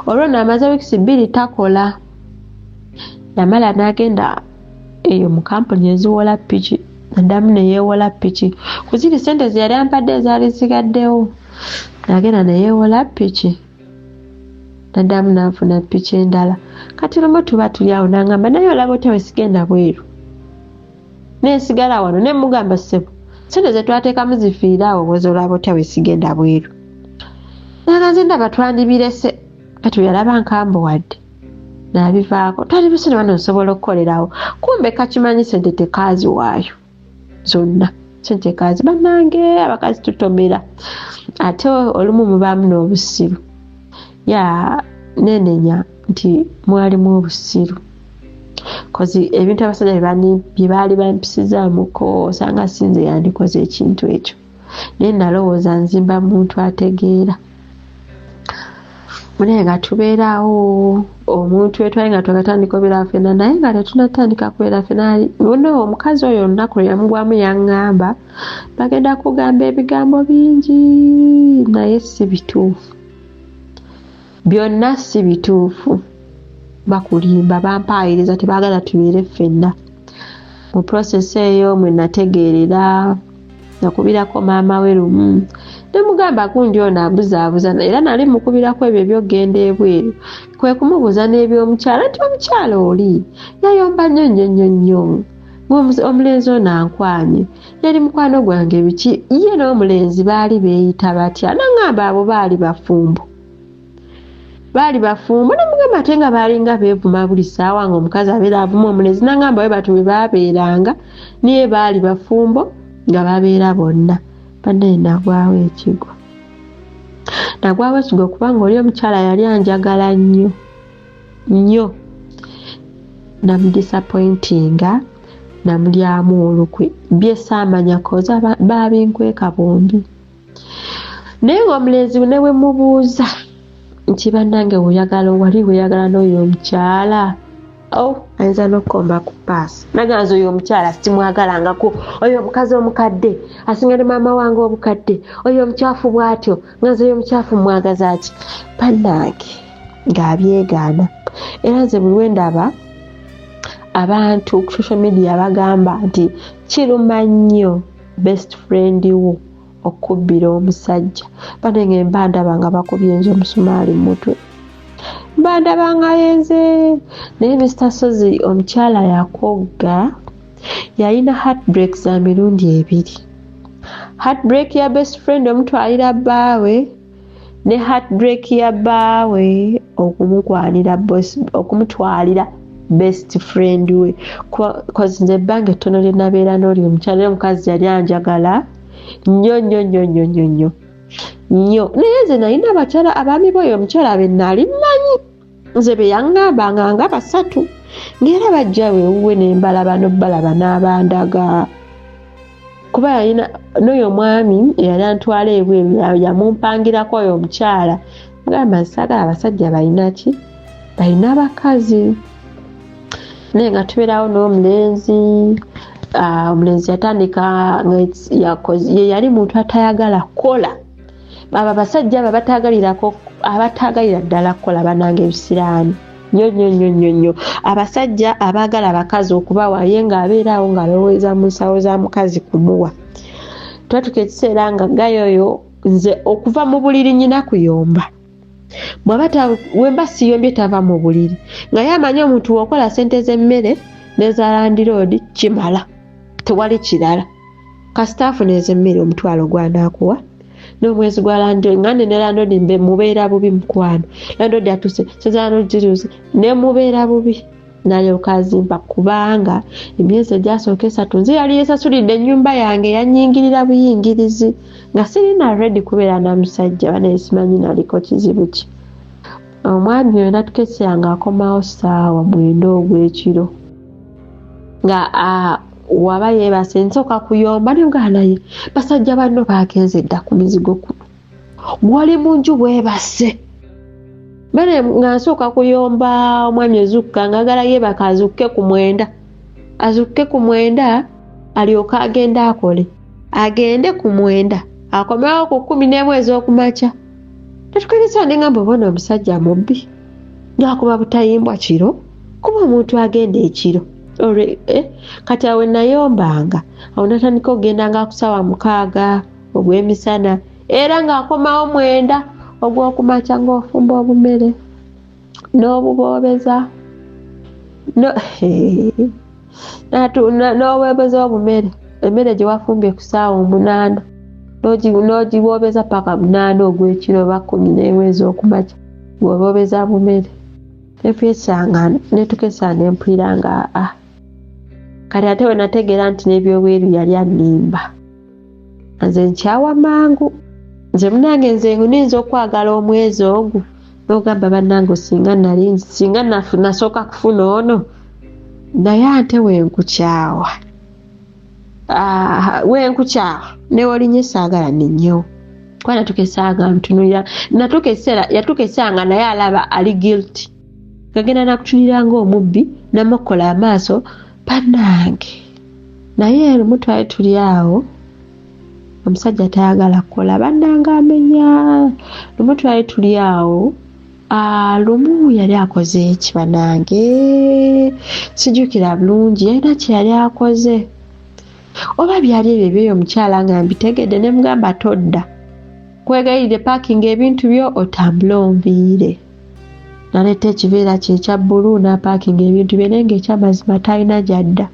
Olwo n'amaze wiikisi 2 takola, yamala n'agenda eyo mu kampuni eziwola ppiki, addamu neyeewola ppiki ku ziri ssente ze yali ampadde ezaali zigaddewo, n'agenda neyeewola ppiki, n'addamu n'afuna ppiki endala. Kati lumu tuba tuli awo n'angamba naye olaba otya wesigenda bweru, neesigala wano ne mugamba ssebo ssente ze twateekamu zifiira awo bwezi olaba otya wesigenda bweru. Naganze ndaba twandibirese, kati yalaba nkambuwadde n'abivaako, twandibise ne bano nsobola okukolerawo, kumbe kakimanyi ssente tekaaziwaayo zonna, ssente kaazi bannange abakazi tutomera. Ate olumu mubaamu n'obusiru, nenenya nti mwalimu obusiru kozi ebintu abasajja bye baali bampisizaamuko osanga sinze yandikoze ekintu ekyo, naye nalowooza nzimba muntu ategeera. Mune nga tubeerawo omuntu etwali nga twakatandika obeera ffenna naye nga tetunatandika kubeera ffenna. Nono omukazi oyo olunaku lwe yamugwamu yaŋŋamba bagenda kugamba ebigambo bingi naye si bituufu, byonna si bituufu, bakulimba bampaayiriza tebaagala tubeere ffenna. Mu process eyo mwe nategeerera nakubirako maama we lumu nemugamba gundi ono abuzaabuza, era nali mukubirako ebyo ebyogenda ebweru, kwe kumubuuza n'ebyomukyala nti omukyala oli yayomba nnyo omulenzi ono ankwanye, yali mukwano gwange biki, ye n'omulenzi baali beeyita batya? Naŋŋamba abo baali bafumbo nemugamba ate nga baalinga beevuma buli ssaawa ng'omukazi abeera avuma omulenzi. Naŋŋamba we batu bwe baabeeranga niye baali bafumbo nga babeera bonna. Bannaye nagwawo ekigwo kubanga oli omukyala yali anjagala nnyo, namudisappointinga, namulyamu olukwe, bye saamanya koza babinkweka bombi. Naye ng'omulenzi ne we mubuuza nti bannange wali weeyagala n'oyo omukyala, ayinza n'okkomba ku paasi. Naganza oyo omukyala simwagalangako, oyo omukazi omukadde asinga ne maama wange obukadde, oyo omukyafu bw'atyo, nganza oyo omukyafu mwagaza ki? Bannange ng'abyegaana. Era nze buli ndaba abantu ku social media bagamba nti kiruma nnyo best friend wo okubbira omusajja, banenge mbandaba nga bakubye enzo omusumaali mu mutwe, mbandaba nga yenze. Naye Mr. Sozi omukyala yakogga, yalina heartbreak za mirundi 2. Heartbreak ya best friend omutwalira bbaawe ne heartbreak ya bbaawe okumutwalira best friend we. Kozi nze ebbanga ettono lye nabeera n'oli omukyala omukazi yali anjagala nnyo. Naye nze nalina abakyala abaami b'oyo omukyala be nali mmanyi, nze be yaŋŋambanga nga 3 ng'era bajja weewuwe ne mbalaba n'abandaga. Kuba yalina n'oyo omwami eyali antwala ebweru yamumpangirako oyo omukyala, mugamba nsagala abasajja balina abakazi. Naye nga tubeerawo n'omulenzi, omulenzi yatandika ye yali muntu atayagala kukola. Abo abasajja abo abatagalira ddala kukola bannange ebisiraani nnyo. Abasajja abaagala abakazi okubawa ye ng'abeerawo ng'alowooza mu nsawo za mukazi kumuwa. Twatuka ekiseera nga gayoyo nze okuva mu buliri nyina kuyomba. Wemba siyombye tava mu buliri. Nga yamanyi omuntu okola ssente z'emmere n'eza landiroodi kimala. Tewali kirala. Kasitaafu n'ez'emmere omutwalo gwanaakuwa. N'omwezi gwa landiroodi nga ne landiroodi mubeera bubi mukwano. Landiroodi atuse sezano jiruzi ne mubeera bubi. Nalyoka azimba kubanga emyezi egyasooka 3 nze yali yesasulidde ennyumba yange yannyingirira buyingirizi nga sirina ready kubeera na musajja banaye simanyi naliko kizibu ki. Omwami oyo natukeesanga akomawo ssaawa 9 ogw'ekiro nga waba yeebase nsooka kuyomba nengala naye basajja banno baagenze dda ku mizigo kuno gwali mu nju weebase. Bane nga nsooka kuyomba omwami ezukka ng'agala yeebaka azukke ku 9 alyoka agenda akole agende ku 9 akomewo ku 11 ez'okumakya. Tetukkiriza nengamba obona omusajja mubbi ng'akuba butayimbwa kiro kuba omuntu agenda ekiro kati awe nayombanga awo natandika okugenda ng'akusaawa 6 ogw'emisana era ng'akomawo 9 ogw'okumakya ng'ofumba obumere n'obuboobeza n'obuboobeza obumere emmere gye wafumbye ku ssaawa 8 n'ogiboobeza paka 8 ogw'ekiro oba 11 ez'okumakya ng'oboobeza bumere. Netukesanga nempulira nga kati ate we nategeera nti n'ebyobweru yali annimba. Nze nkyawa mangu nze munange nze niyinza okwagala omwezi ogwo n'ogamba bannange singa nasooka kufuna ono naye ate wenkukyawa newolinye saagala ninyewo kuba natukesanga ntunulira yatukesanga naye alaba ali guilty gagenda nakutunira ng'omubbi namukola amaaso bannange naye lumu twali tuli awo omusajja tayagala kukola bannange amenya lumu twali tuli awo lumu yali akoze eki bannange sijjukira bulungi yalina kye yali akoze oba byali ebyo ebyeyo omukyala nga mbitegedde ne mugamba todda kwegayirire paakinga ebintu byo otambule onviire naleeta ekiveera kye ekya bbulu n'apaakinga ebintu bye naye ng'ekyamazima talina gy'adda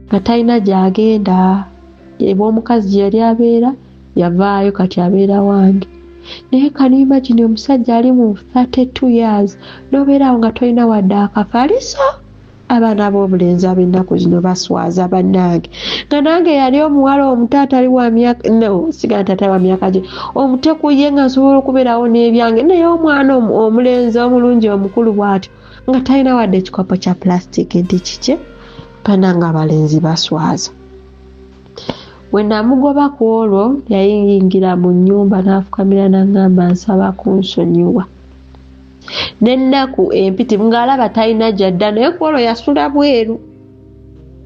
nga talina gy'agenda ebw'omukazi gye yali abeera yavaayo kati abeera wange naye kanimba kino omusajja ali mu 32 years n'obeeraawo nga tolina wadde akafaliso. Abaana b'obulenzi ab'ennaku zino baswaza bannange nga nange yali omuwala omutaata ali wa myaka sigala taata wa myaka gye omuteku ye nga nsobola okubeerawo n'ebyange naye omwana omulenzi omulungi omukulu bw'atyo nga talina wadde ekikopo kya plastic nti kikye bannange abalenzi baswaza. Bwe namugoba ku olwo yayingira mu nnyumba n'afukamira n'aŋŋamba nsaba kunsonyiwa n'ennaku empiti ng'alaba talina gy'adda naye ku olwo yasula bweru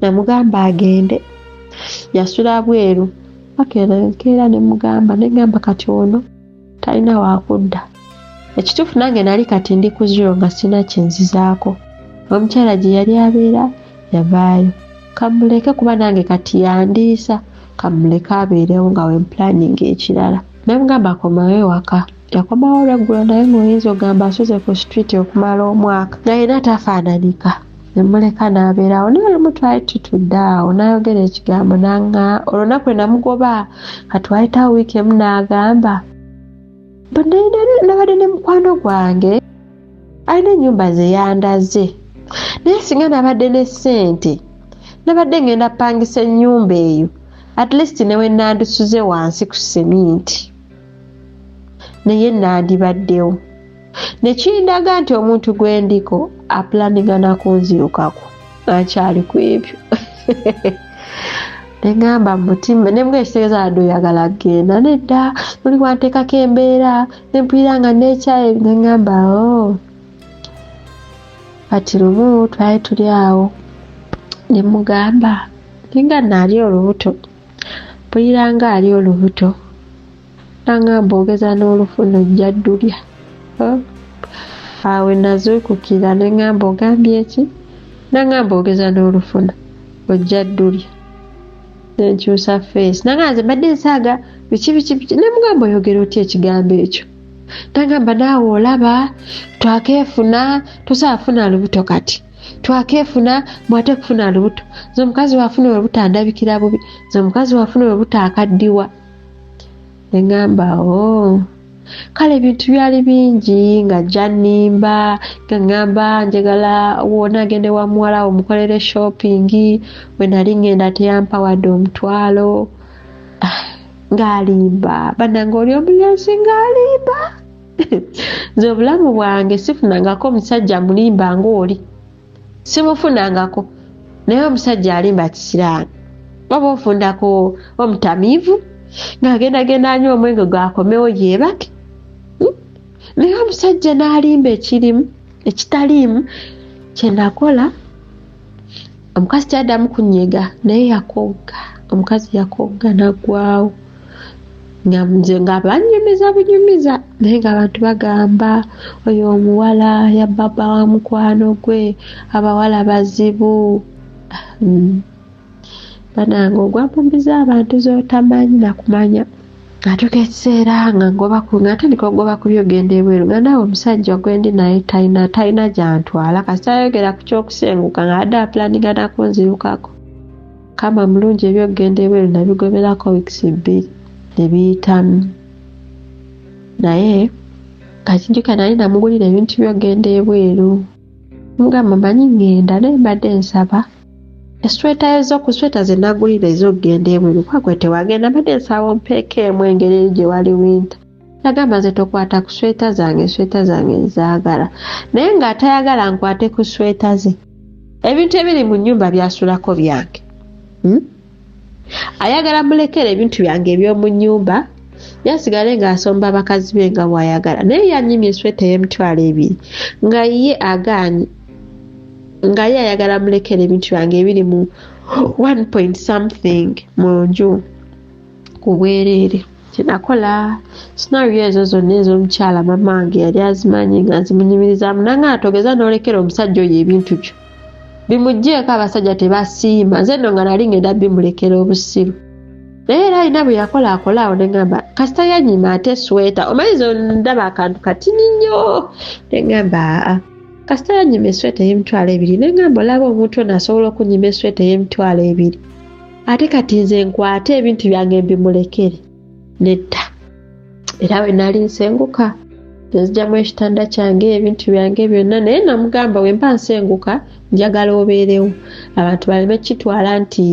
namugamba agende yasula bweru akeera nemugamba negamba kati ono talina wakudda. Ekituufu nange nali kati ndi ku 0 nga sina kyenzizaako. Omukyala gye yali abeera yavaayo kamuleke kuba nange kati yandiisa kamuleke abeerewo nga wempulaninga ekirala. Namugamba akomawo ewaka yakomawo olweggulo naye ng'oyinza ogamba asuze ku street okumala omwaka naye natafaananika nemuleka n'abeerawo naye olumu twali tutudde awo n'ayogera ekigambo olunaku lwe namugoba katwayitawo wiiki emu n'agamba nabadde ne mukwano gwange alina ennyumba ze yandaze naye singa nabadde ne ssente nabadde ngenda pangisa ennyumba eyo at least newe nandisuze wansi ku seminti naye nandibaddewo nekindaga nti omuntu gwendiko apulaninga nakunzirukako akyali ku ebyo negamba mutima nembwa ekitegeeza wadde oyagala kgenda nedda oli wanteekako embeera nempulira nga nekyaye negamba kati lumu twali tuli awo nemugamba ninga naali olubuto mpulira nga ali olubuto nangamba ogeza n'olufuno ojja ddulya awe nazuukukira nengamba ogambye eki nangamba ogeza n'olufuna ojja ddulya nenkyusa face nangamba nze mbadde nsaaga biki nemugamba oyogera otya ekigambo ekyo nangamba naawe olaba twakeefuna tosaafuna lubuto kati twakeefuna mwate kufuna lubuto ze omukazi wafuna olubuto andabikira bubi ze omukazi wafuna olubuto akaddiwa negamba kale ebintu byali bingi nga ajja nnimba ngamba njagala wona agende wa muwala omukolere shopping we nali ngenda teyampa wadde omutwalo ng'alimba bannange oli omulenzi ng'alimba nze obulamu bwange sifunangako omusajja mulimba ng'oli simufunangako naye omusajja alimba kisiraani oba ofundako omutamiivu ng'agendagenda anywa omwenge gwakomewo yeebake naye omusajja n'alimba ekitaliimu kye nakola omukazi kyaddamu kunyega naye yakogga omukazi yakogga naggwaawo nga banyumiza naye ng'abantu bagamba oyo omuwala ya baba wa mukwano gwe abawala bazibu bananga ogwapumbiza abantu z'otamanyi nakumanya atuuka ekiseera nga ng'atandika ogoba ku byogenda ebweru nga naawe omusajja gwendi naye talina gyantwala kasita ayogera ku ky'okusenguka nga adde apulaninga nako nzirukako kama mulungi ebyogenda ebweru nabigoberako wiikisi 2 ne biyitamu naye kakijjuka nali namugulira ebintu byogenda ebweru mugamba manyi ngenda naye mbadde nsaba esweta ez'okusweta ze nagulira ez'okugenda ebweru kwakwe tewagenda mbadde nsaba ompeekeemu engeri gye wali winta yagamba nze tokwata ku sweta zange nzaagala naye ng'atayagala nkwate ku sweta ze ebintu ebiri mu nnyumba byasulako byange ayagala mulekera ebintu byange eby'omu nnyumba yasigale ng'asomba abakazi be nga bw'ayagala naye yanyimye esweta y'emitwalo 2 nga ye agaanye nga ye ayagala mulekera ebintu byange ebiri mu 1 point something mu nju ku bwereere kyenakola sinario ezo zonna ez'omukyala mamange yali azimanyi nga nzimunyumirizamu nanga atogeza n'olekera omusajja oyo ebintu byo bimugjeeko abasajja tebasiima nze nno nga nali ngenda bimulekera obusiru naye era alina bwe yakola akolaawo ne ngamba kasita yanyima ate sweta omanyiza ndaba akantu katini nnyo ne ngamba kasita yanyima esweta y'emitwalo 2 ne ngamba olaba omuntu ono asobola okunyima esweta y'emitwalo 2 ate kati nze nkwate ebintu byange mbimulekere nedda era we nali nsenguka nzigyamu ekitanda kyange ebintu byange byonna naye namugamba we mba nsenguka njagala obeerewo abantu baleme kitwala nti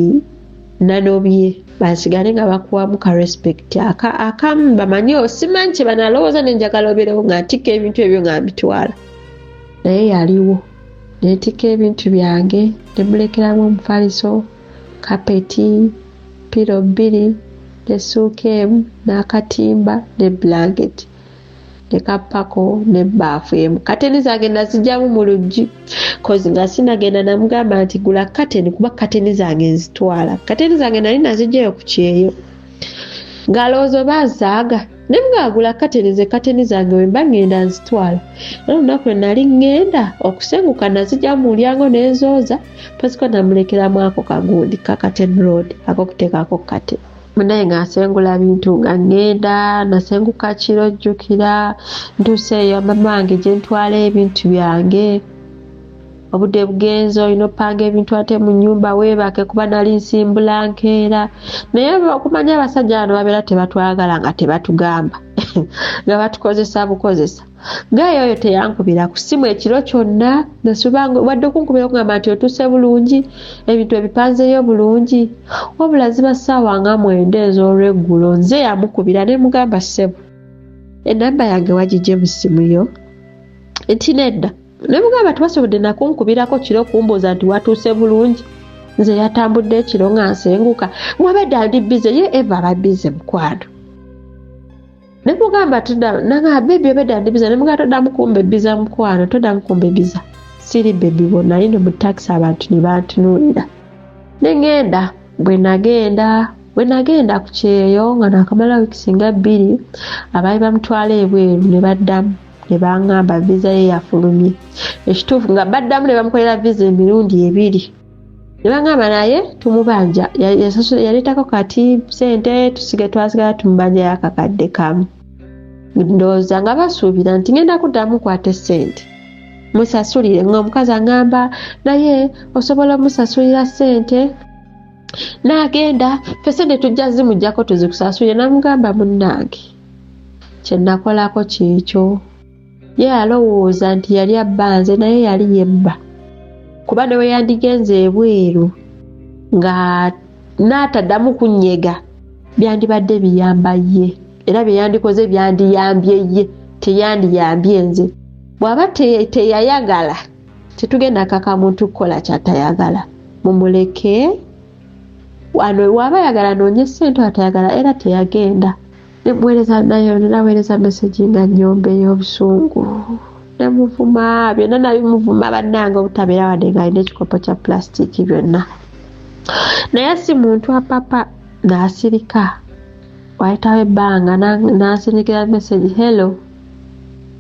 nanobye basigale nga bakuwamu ka respect akamu bamanyi osimanyi kye banalowooza nenjagala obeerewo ng'atikka ebintu ebyo nga mbitwala naye yaliwo neetikka ebintu byange nemulekeramu omufaliso kapeti piro 2 nesuuka emu n'akatimba ne blanketi ne kapako ne baafu emu kateni zange nazigyamu mu luggi kozi nga sinagenda namugamba nti gula kateni kuba kateni zange nzitwala kateni zange nali nazigyayo ku kyeyo ng'alowooza bazaaga ne mugagula kateni zange we mba ngenda nzitwala olunaku lwe nali ngenda okusenguka nazigya mu mulyango n'enzooza pasiko namulekeramu ako kagundi ka Curtain Road ak'okuteekako kateni naye ng'asengula bintu nga ngenda nasenguka kirojjukira ntuuse eyo mama wange gye ntwala ebintu byange obudde bugenze olina opanga ebintu ate mu nnyumba weebake kuba nali nsimbula nkeera naye okumanya abasajja bano babeera tebatwagala nga tebatugamba nga batukozesa bukozesa ngaeyo oyo teyankubira ku ssimu ekiro kyonna nasubanga wadde okunkubira okugamba nti otuuse bulungi ebintu ebipanzeyo bulungi wabula ziba ssaawa nga 9 ez'olweggulo nze yamukubira ne mugamba ssebo enamba yange wagijje mu ssimu yo nti nedda ne mugamba tebasobodde nakunkubirako kiro kumbuuza nti watuuse bulungi nze yatambudde ekiro nga nsenguka wabadde ali bize ye eva aba bize mukwano ne mugamba nanga bebi obedde ali bize ne mugamba toddamu kumbebiza mukwano toddamu kumbebiza siri bebi bonna nino mu takisi abantu ne bantunuulira ne ngenda bwe nagenda ku kyeyo nga nakamala wiikisi nga 2 abaali bamutwala ebweru ne baddamu ne baŋŋamba viza ye yafulumye ekituufu nga baddamu ne bamukolera viza emirundi 2 ne baŋŋamba naye tumubanja yaleetako kati sente twasigala tumubanja yakakadde kamu ndowooza nga basuubira nti ngenda kuddamu kwate sente musasulire ng'omukazi aŋŋamba naye osobola omusasulira sente n'agenda fe sente tujja zimujjako tuzikusasulire namugamba munnange kye nakolako kiikyo ye alowooza nti yali abbanze naye yali yebba kuba ne we yandigenze ebweru nga n'ataddamu kunnyega byandibadde biyamba ye era bye yandikoze byandiyambye ye teyandiyambye nze bw'aba teyayagala tetugenda kaka muntu kukola kyatayagala mumuleke wano waba yagala noonye ssente atayagala era teyagenda naweereza meseji nga nnyombe y'obusungu namuvuma byonna nabimuvuma bannange obutabeera wadde ng'alina ekikopo kya plastic byonna naye si muntu wa papa n'asirika wayitawo ebbanga n'asindikira message hello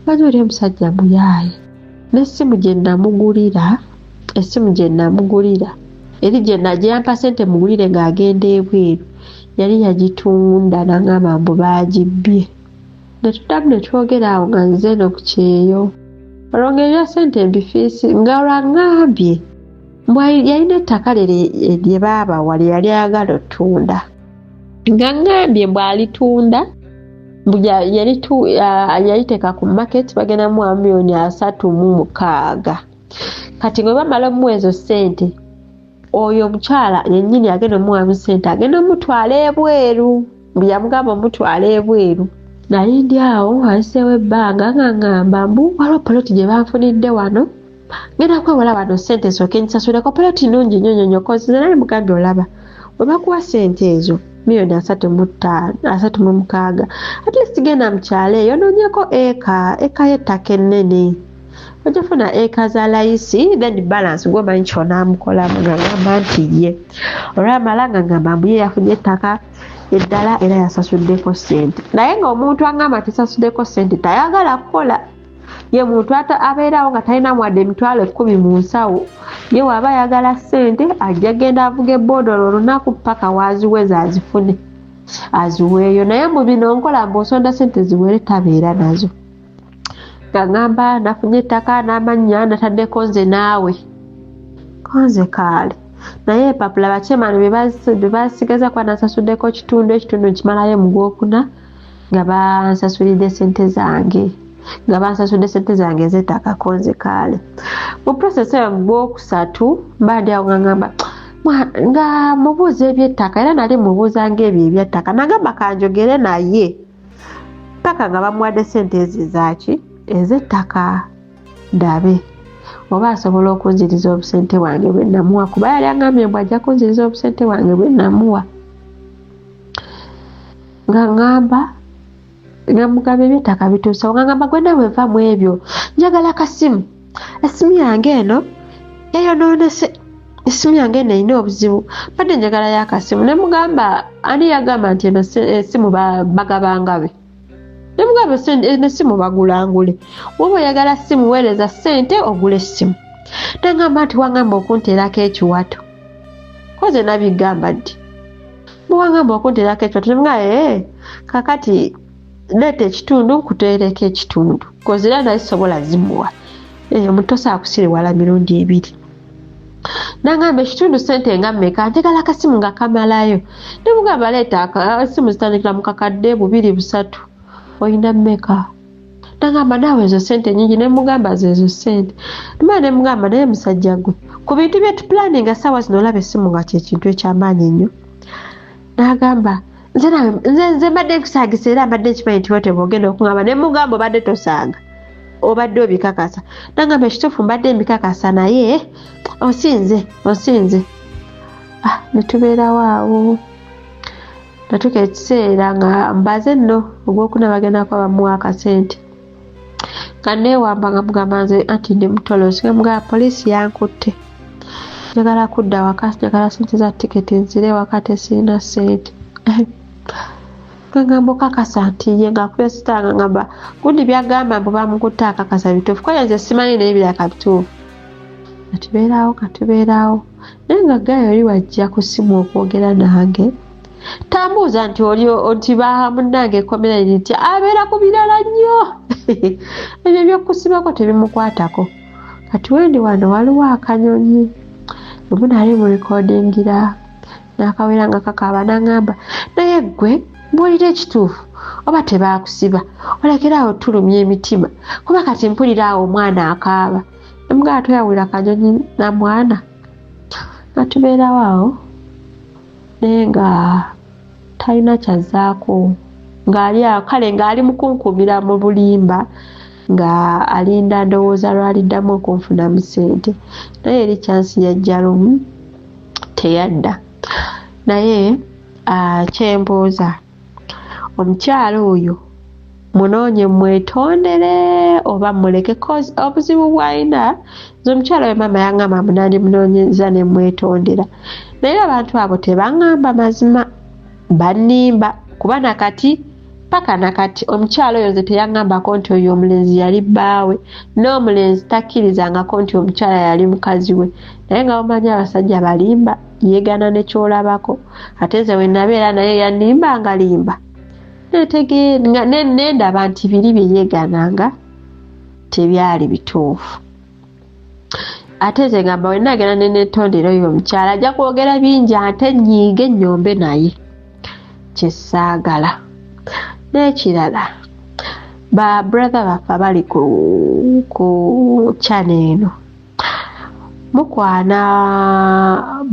lwaki oli omusajja muyaaye n'essimu gye namugulira eri gye nagyampa ssente mugulire ng'agenda ebweru yali yagitunda n'angamba mbu baagibbye ne tuddamu ne twogera awo nga nze no ku kyeyo olwongerera ssente embifiisi nga olwaŋŋambye mbw yalina ettaka lye baabawa lye yali ayagala ottunda nga ŋŋambye bw'alitunda yaliteeka ku market bagendamu $360,000 kati bwe bamala omuwa ezo ssente oyo omukyala yennyini agenda omuwamu ssente agenda omutwala ebweru mbu yamugamba omutwala ebweru naye ndi awo aliseewo ebbanga nga ŋŋamba mbu waliwo poloti gye banfunidde wano ngenda kwewala wano ssente nsooke nsasuleko poloti nnungi nnyo nnyo kozi naye mugambye olaba bwe bakuwa ssente ezo $360,000 at least genda mu kyalo eyo noonyeko eka y'ettaka ennene ojafuna eka za layisi then balance gwomanyi kyonamukolamu nga ngamba nti ye olwamala nga ngamba mbu ye yafunye ettaka eddala era yasasuddeko ssente naye ng'omuntu aŋŋamba tisasuddeko ssente tayagala kukola ye muntu abeerawo nga talina mwadde $10,000 mu nsawo ye waaba ayagala ssente ajja genda avuga ebboodolo olunaku paka waaziweza azifune aziweeyo naye mu bino nkola mb'osonda ssente ziwere tabeera nazo nga ŋŋamba nafunye ettaka n'amannya nataddeko nze naawe konze kaale naye papula bakemani bwe basigaza kuba nasasuddeko ekitundu nkimalayo mu Gwokuna nga bansasulidde ssente zange ez'ettaka konze kaale mu process eyo mu Gwokusatu mba ndi awo ngamba nga mubuuza eby'ettaka era nali mubuuza ng'ebyo eby'ettaka nagamba kanjogere naye paka nga bamuwadde ssente ezo ez'ettaka ndabe oba asobola okunziriza obusente bwange bwe namuwa kuba yali aŋŋambye mbu ajja kunziriza obusente bwange bwe namuwa nga ŋŋamba nga mugamba eby'ettaka bituuse nga ŋŋamba gwe nawe nva mu ebyo njagala kasimu essimu yange eno yayonoonese essimu yange eno erina obuzibu badde njagala y'akasimu ne mugamba ani yagamba nti eno essimu bagabangabe ne mugamba essimu bagulangule woba oyagala ssimu weereza ssente ogula essimu nangamba nti wangamba okunteerako ekiwato koze nabigamba ddi bwewangamba okunteerako ekiwato nemuga kakati leeta ekitundu nkuteereko ekitundu koze era nazisobola zimuwa omuntu osaa kusiriwala mirundi 2 nangamba ekitundu ssente nga mmeka njagala akasimu nga kamalayo nemugamba leeta essimu zitandikira mu kakadde 2-3 oyina mmeka nangamba naawe ezo ssente nyingi nemugamba zezo ssente nimala nemugamba naye musajja gwe ku bintu byetuplaninga ssaawa zino olaba essimu nga kyekintu ekyamaanyi ennyo nagamba nze mbadde nkusaagisa era mbadde nkimanyi nti wote bwogenda okuŋŋamba nemugamba obadde tosaaga obadde obikakasa nangamba ekituufu mbadde mbikakasa naye osinze netubeerawo awo natuuka ekiseera nga mbaze nno Ogwokuna bagenda kuba bamuwa akasente nga neewamba nga mugamba nze anti ndi mutolosi nga mugamba poliisi yankutte njagala kudda waka njagala ssente za tiketi nzire waka tesirina ssente ngamba okakasa nti ye ngaakubya sitanga ngamba gundi byagamba mbu bamukutte akakasa bituufu koya nze simanyi naye biraka bituufu katubeerawo naye nga gayo oli wajja ku ssimu okwogera nange tambuuza nti nti bamunnange ekomera nti abeera ku birala nnyo ebyo by'okusibako tebimukwatako kati wendi wano waliwo akanyonyi lumu nali mu recordingira nakawera nga kakaaba nangamba naye gwe mbulira ekituufu oba tebakusiba olekerawo tulumya emitima kuba kati mpulira awo omwana akaaba emugaa toyawulira kanyonyi na mwana nga tubeerawo awo naye nga talina kyazzaako ng'ali awo kale ng'ali mukunkumira mu bulimba nga alinda ndowooza lwaliddamu okunfunamu ssente naye eri kyansi yajja lumu teyadda naye kyembuuza omukyala oyo munoonye mwetondere oba muleke cause obuzibu bwalina nze omukyala we maama yaŋŋamba munandimnoonyeza ne mwetondera naye abantu abo tebaŋŋamba mazima bannimba kuba nakati paka nakati omukyala oyo nze teyaŋŋambako nti oyo omulenzi yali bbaawe n'omulenzi takkirizangako nti omukyala yali mukazi we naye nga bamanyi abasajja balimba yeegana ne kyolabako ate nze we nabeera naye yannimbanga limba nendaba nti biri bye yeegananga tebyali bituufu ate nze ngamba we nagenda nenetondera oyo omukyala ajja kwogera bingi ate nyiige ennyombe naye kyesaagala n'ekirala ba brother baffe bali ku channel eno mukwana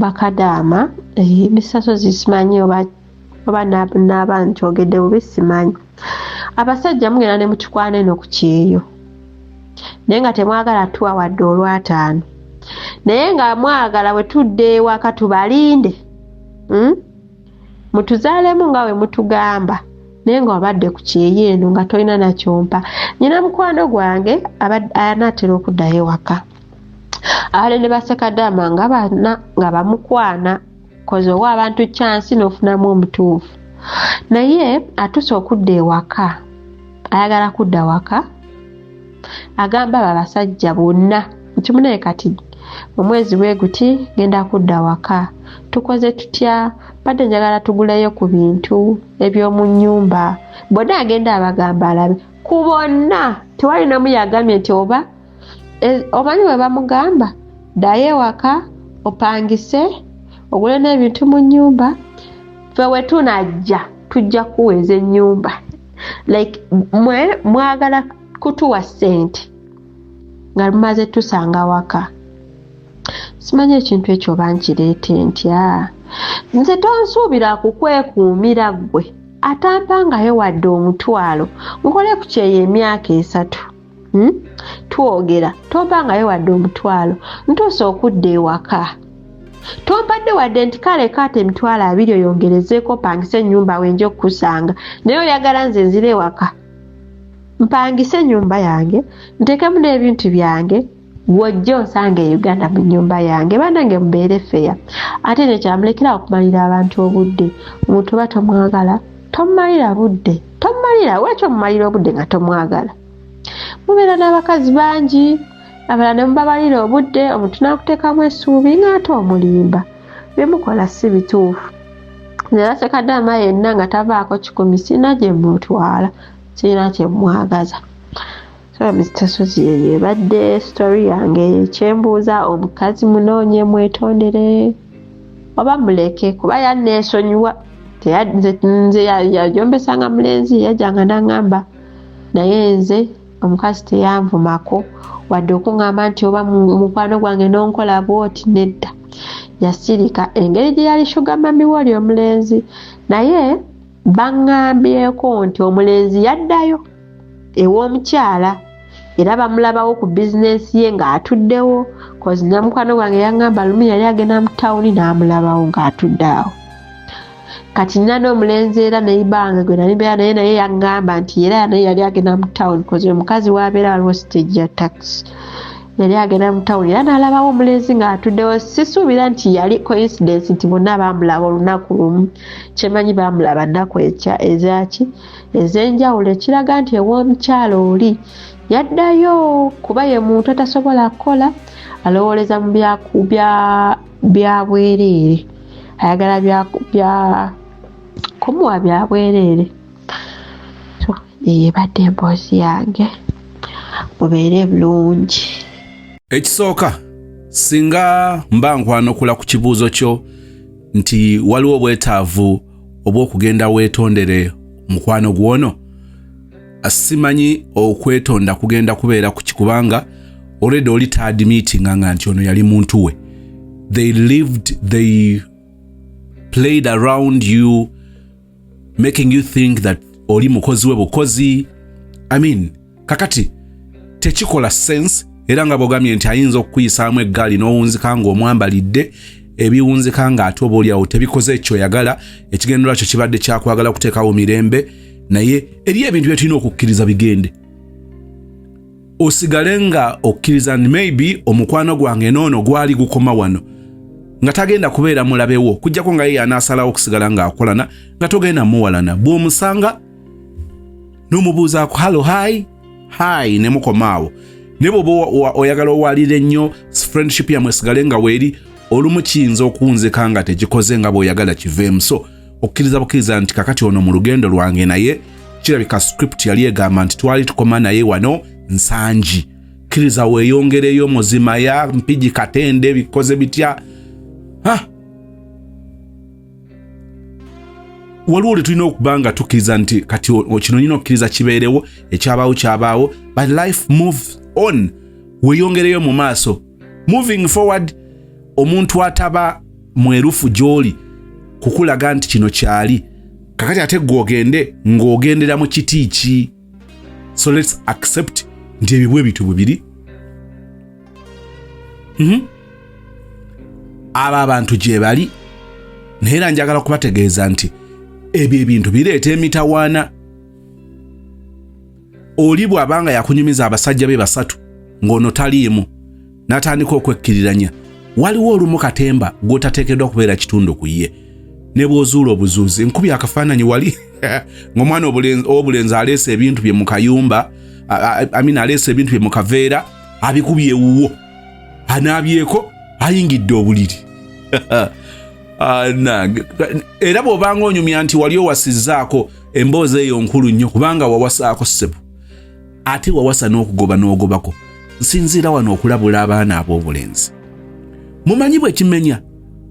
bakadaama emisasozi simanyi oba n'abantu kyogedde bubi simanyi abasajja mugenda ne mutukwana eno ku kyeyo naye nga temwagala tuwa wadde olw'ataano naye nga mwagala bwe tudde ewaka tubalinde mutuzaalemu nga we mutugamba naye nga wabadde ku kyeyo eno nga tolina nakyompa nyina mukwano gwange anaatera okuddayo ewaka abale ne basekadaama nga bana nga bamukwana koze owa abantu chansi n'ofunamu omutuufu naye atuse okudda ewaka ayagala kudda waka agamba babasajja bonna nti munaye kati omwezi bwe guti genda kudda waka tukoze tutya badde njagala tuguleyo ku bintu eby'omu nnyumba bonna agenda abagamba alabe ku bonna tewali namu yagambye nti oba omanyi bwe bamugamba ddayo ewaka opangise ogule n'ebintu mu nnyumba fe we tunajja tujja kuweza ennyumba like mwagala kutuwa ssente nga lumaze tusanga waka simanyi ekintu ekyo oba nkireete ntya nze tonsuubira kukwekuumira ggwe atampangayo wadde omutwalo nkole ku kyeyo emyaka 3 twogera tompangayo wadde omutwalo ntuuse okudda ewaka tompadde wadde nti kale kaate emitwalo 2 oyongerezeeko pangise ennyumba wenja okukusanga naye oyagala nze nzire ewaka mpangise ennyumba yange ntekemu n'ebintu byange wojja osanga e Uganda mu nnyumba yange banange mubeere feya ate nekyamulekera okumalira abantu obudde omuntu oba tomwagala tomumalira budde tomumalira lwaki omumalira obudde nga tomwagala mubeera n'abakazi bangi abalala ne mubabalira obudde omuntu n'akuteekamu essuubi ng'ate omulimba byemukola si bituufu nera sekadaama yenna nga tavaako 10 sina gye mutwala sirina kyemwagaza so Mr. Suzy yeyo ebadde story yange kyembuuza omukazi munoonye mwetondere oba muleke kuba yanneesonyiwa nze yajombesanga mulenzi yajjanga n'aŋŋamba naye nze omukazi teyanvumako wadde okuŋŋamba nti oba mukwano gwange n'onkola bwoti nedda yasirika engeri gye yali sugar mami wali omulenzi naye baŋŋambyeko nti omulenzi yaddayo ew'omukyala era bamulabawo ku bizinesi ye ng'atuddewo kozi namukwano gwange yaŋŋamba lumu yali agenda mu tawuni n'amulabawo ng'atudde awo kati nina n'omulenzi era neyibange gwe nali mbeera naye yaŋŋamba nti era naye yali agenda mu tawuni kozi omukazi w'abeera waliwo stage ya taxi yali agenda mu tawuni era n'alabawo omulenzi ng'atuddewo sisuubira nti yali coincidence nti bonna baamulaba olunaku lumu kyemanyi baamulaba nnaku ezaki ez'enjawulo ekiraga nti ew'omukyalo oli yaddayo kuba ye muntu atasobola kukola alowooleza mu bya bwereere ayagala kumuwa bya bwereere so ebadde emboozi yange mubeere bulungi. Ekisooka singa mba nkwanukula ku kibuuzo kyo nti waliwo obwetaavu obw'okugenda weetondere mukwano gwono asimanyi okwetonda kugenda kubeera ku kikubanga already oli taadmitinga nga nti ono yali muntu we. They played around you making you think that oli mukozi we bukozi. I mean kakati tekikola sense era nga bogamye nti ayinza okuyisaamu eggaali n'owunzika ng'omwambalidde ebiwunzika ng'ate oba oli awo tebikoze ekyo yagala ekigendera kyo kibadde kyakwagala kuteekawo mirembe naye eri ebintu bye tulina okukkiriza bigende. Osigale nga okkiriza nti maybe omukwano gwange noono gwali gukoma wano nga tagenda kubeera mulabewo kujjako nga ye anaasalawo okusigala ng'akolana nga togenda muwalana. Bw'omusanga n'omubuuzaako halo hayi ne mukomaawo. Ne bw'oba oyagala owalire nnyo friendship yammwe esigale nga weeri, olumu kiyinza okunzika nga tekikoze nga bw'oyagala kiveemu. So bukkiriza nti kakati ono mu lugendo lwange naye kirabika script yali egamba nti twali tukoma naye wano nsangi. Kkiriza weeyongereyo muzima ya mpigi katende bikoze bitya. Waliwo lwe tulina okubanga tukkiriza nti kati kino nyina okukkiriza kibeerewo, ekyabaawo, but life moves on. Weeyongereyo mu maaso. Moving forward, omuntu ataba mwerufu gy'oli kukulaga nti kino kyali. Kakati ate gw'ogende ng'ogendera mu kiti ki. So let's accept nti ebibwe bitu bibiri. Aba abantu gye bali, naye era njagala kubategeeza nti ebyo ebintu bireeta emitawaana. Oli bw'abanga yakunyumiza abasajja be basatu ng'ono taliimu n'atandika okwekkiriranya, waliwo olumu katemba gw'otateekeddwa kubeera kitundu ku ye. Ne bw'ozuula obuzuuzi, nkubye akafaananyi wali ng'omwana ow'obulenzi aleese ebintu bye mu kayumba, aleese ebintu bye mu kaveera, abikubye ewuwo, anaabyeko, ayingidde obuliri. Era bw'obanga onyumya nti wali owasizzaako emboozi eyo nkulu nnyo kubanga wawasaako ssebo, ate wawasa n'okugoba n'ogobako, nsinziira wano okulabula abaana ab'obulenzi. Mumanyi bwe kimenya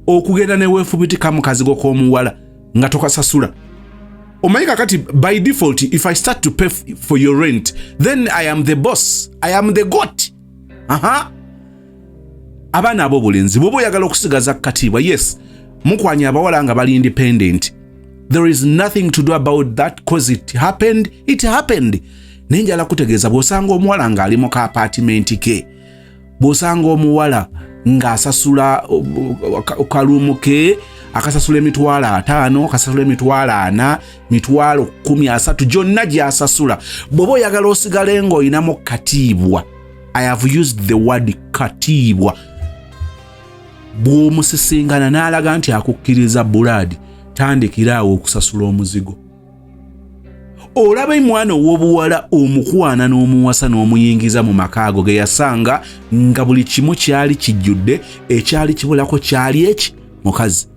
okugenda ne weefubittika mu kazigo k'omuwala nga tokasasula. Omanyi kakati by default if I start to pay for your rent then I am the boss, I am the goat. Abaana ab'obulenzi bw'oba oyagala okusigaza katiibwa, yes, mukwanya abawala nga bali independent. There is nothing to do about that cause it happened. Naye njala kutegeeza bw'osanga omuwala ng'ali mu ka-apartment ke, bw'osanga omuwala ng'asasula kalumu ke, akasasula emitwalo 5, akasasula emitwalo 4, mitwalo 13, gyonna gy'asasula, bw'oba oyagala osigale ng'olinamu katiibwa. I have used the word katiibwa. Bw'omusisingana n'alaga nti akukkiriza buladi, tandikiraawo okusasula omuzigo. Olaba mwana ow'obuwala omukwana n'omuwasa n'omuyingiza mu makaago ge yasanga nga buli kimu kyali kijjudde, ekyali kibulako kyali eki mukazi.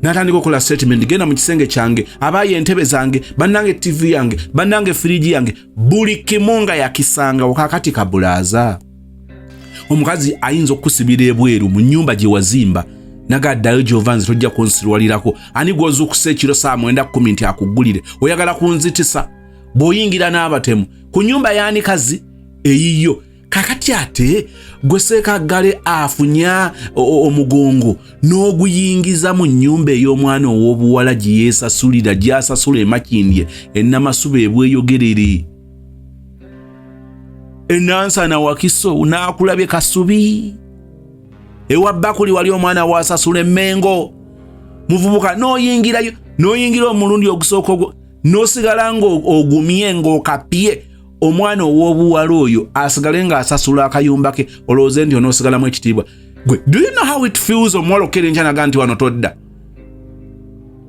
N'atandika okukola statement, genda mu kisenge kyange, abaayo entebe zange, bannange TV yange, bannange firiji yange, buli kimu nga yakisanga wakakati kabulaaza. Omukazi ayinza okusibira ebweru mu nnyumba gye wazimba, nagaddayo gy'ovanze tojja kunsirwalirako, ani gw'ozuukusa ekiro saa 9:10 nti akuggulire, oyagala kunzitisa. Bw'oyingira n'abatemu ku nnyumba y'ani kazi eyiyo. Kakati ate gwe Sseekaggale afunya omugongo n'oguyingiza mu nnyumba ey'omwana ow'obuwala gye yeesasulira, gy'asasula emakindye, ennamasuba ebweyogerere. Enansana Wakiso n'akulabye Kasubi. Ewa Bakuli wali omwana wasasula emmengo. Muvubuka n'oyingirayo, n'oyingira omulundi ogusooka n'osigala ng'ogumye ng'okapye. Omwana ow'obuwala oyo asigale ng'asasula akayumba ke, olowooze nti onoosigalamu ekitiibwa. Gwe, do you know how it feels omuwala okkerenca naga nti wano todda?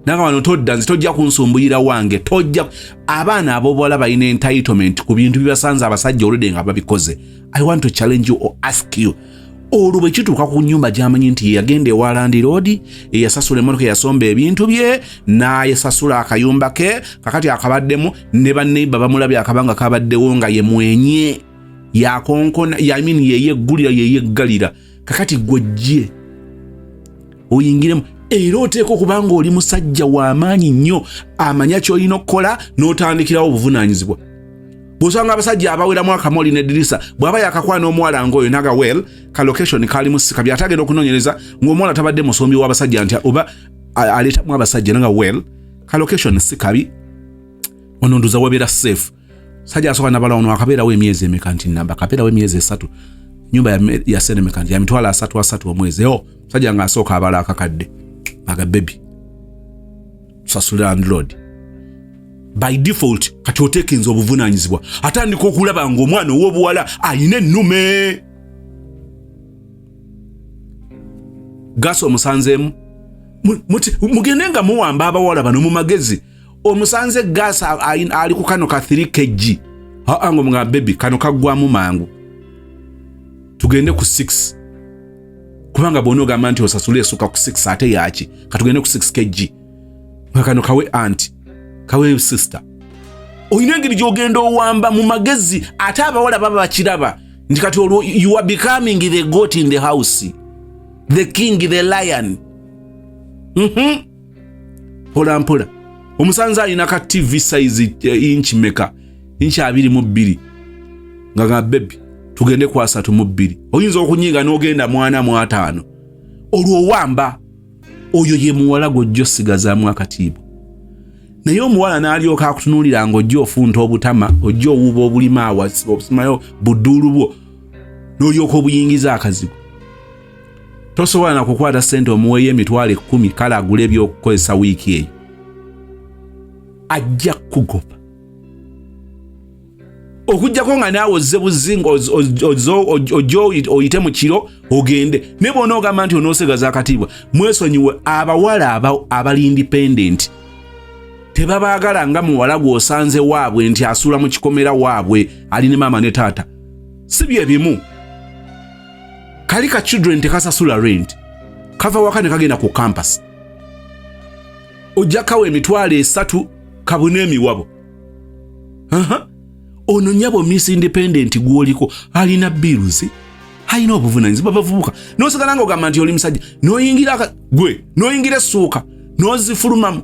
Naga wano todda, nzi tojja kunsumbuyira wange, tojja. Abaana ab'obuwala balina entitlement ku bintu bibasanze abasajja oludde nga babikoze. I want to challenge you or ask you. Olwo bwe kituuka ku nnyumba gy'amanyi nti yagenda ewa Land Road, eyasasula emmotoka eyasomba ebintu bye, n'ayasasula akayumba ke, kakati akabaddemu, ne banneiba bamulabye akabanga kabaddewo nga ye mwenye, yakonkona, yeyeggulira, yeyeggalira. Kakati gwojje oyingiremu, era oteeka okubanga oli musajja w'amaanyi nnyo, amanya ky'olina okukola n'otandikirawo obuvunaanyizibwa. Bw'osanga abasajja abaweramu akamoli n'eddirisa, bw'aba yakakwana omuwala ng'oyo naga well, ka location kali musika byatagenda okunoonyereza ng'omuwala tabadde musombi w'abasajja nti oba aleetamu abasajja naga well, ka location si kabi, ono nduza wabeera safe. Sajja asooka nabala ono akabeerawo emyezi emeka nti namba, akabeerawo emyezi 3, nyumba ya sene meka nti ya mitwalo 3 omwezi. Sajja ng'asooka abala akakadde, aga baby, sasula Land Road. by default kati otekenza obuvunaanyizibwa atandika okulaba ng'omwana ow'obuwala ayina ennume. Gaso omusanzeemu mugende nga muwamba abawala bano mu magezi. Omusanze Gasa ali ku kano ka 3 kg. Ngo mga baby kano kaggwamu mangu. Tugende ku 6. Kubanga bono gamba nti osasule esuka ku 6 ate yaki. Katugende ku 6 kg. Nga kano kawe auntie. Kawe sister. Oyina engeri gy'ogenda owamba mu magezi ate abawala baba bakiraba. Nti kati olwo you are becoming the goat in the house. The king, the lion. Mpola mpola. Omusanze alina ka TV size inch meka. Inch 22. Nga baby. Tugende kwa 3 oyinza okunyiga n'ogenda mwana mu 5. Olwo wamba. Oyo ye muwala gojjo sigazaamu akatiibo. Naye omuwala n'alyoka akutunuulira ng'ojjo ofunta obutama, ojjo owuuba obulima obusimayo budduulu bwo. N'olyoka obuyingiza akazigo. Tosobola na kukwata ssente omuweeyo emitwalo 10 kale agule ebyokukozesa wiiki eyo. Ajja kugoba. Okujjako nga naawe ozze buzinga ojjo oyite mu kiro ogende. Ne bw'ona ogamba nti onoosegaza akatiibwa. Mwesonyiwe abawala abali independent. Tebabaagala nga muwala gw'osanze waabwe nti asuula mu kikomera waabwe ali ne maama ne taata. Si bye bimu. Kali ka children tekasasula rent. Kava waka ne kagenda ku campus. Ojja kawe emitwalo 3 kabune emiwabo. Ono nyabo Miss Independent gwoliko alina bills. Alina obuvunaanyizibwa bavubuka. N'osigala ng'ogamba nti oli musajja. N'oyingira essuuka. N'ozifulumamu.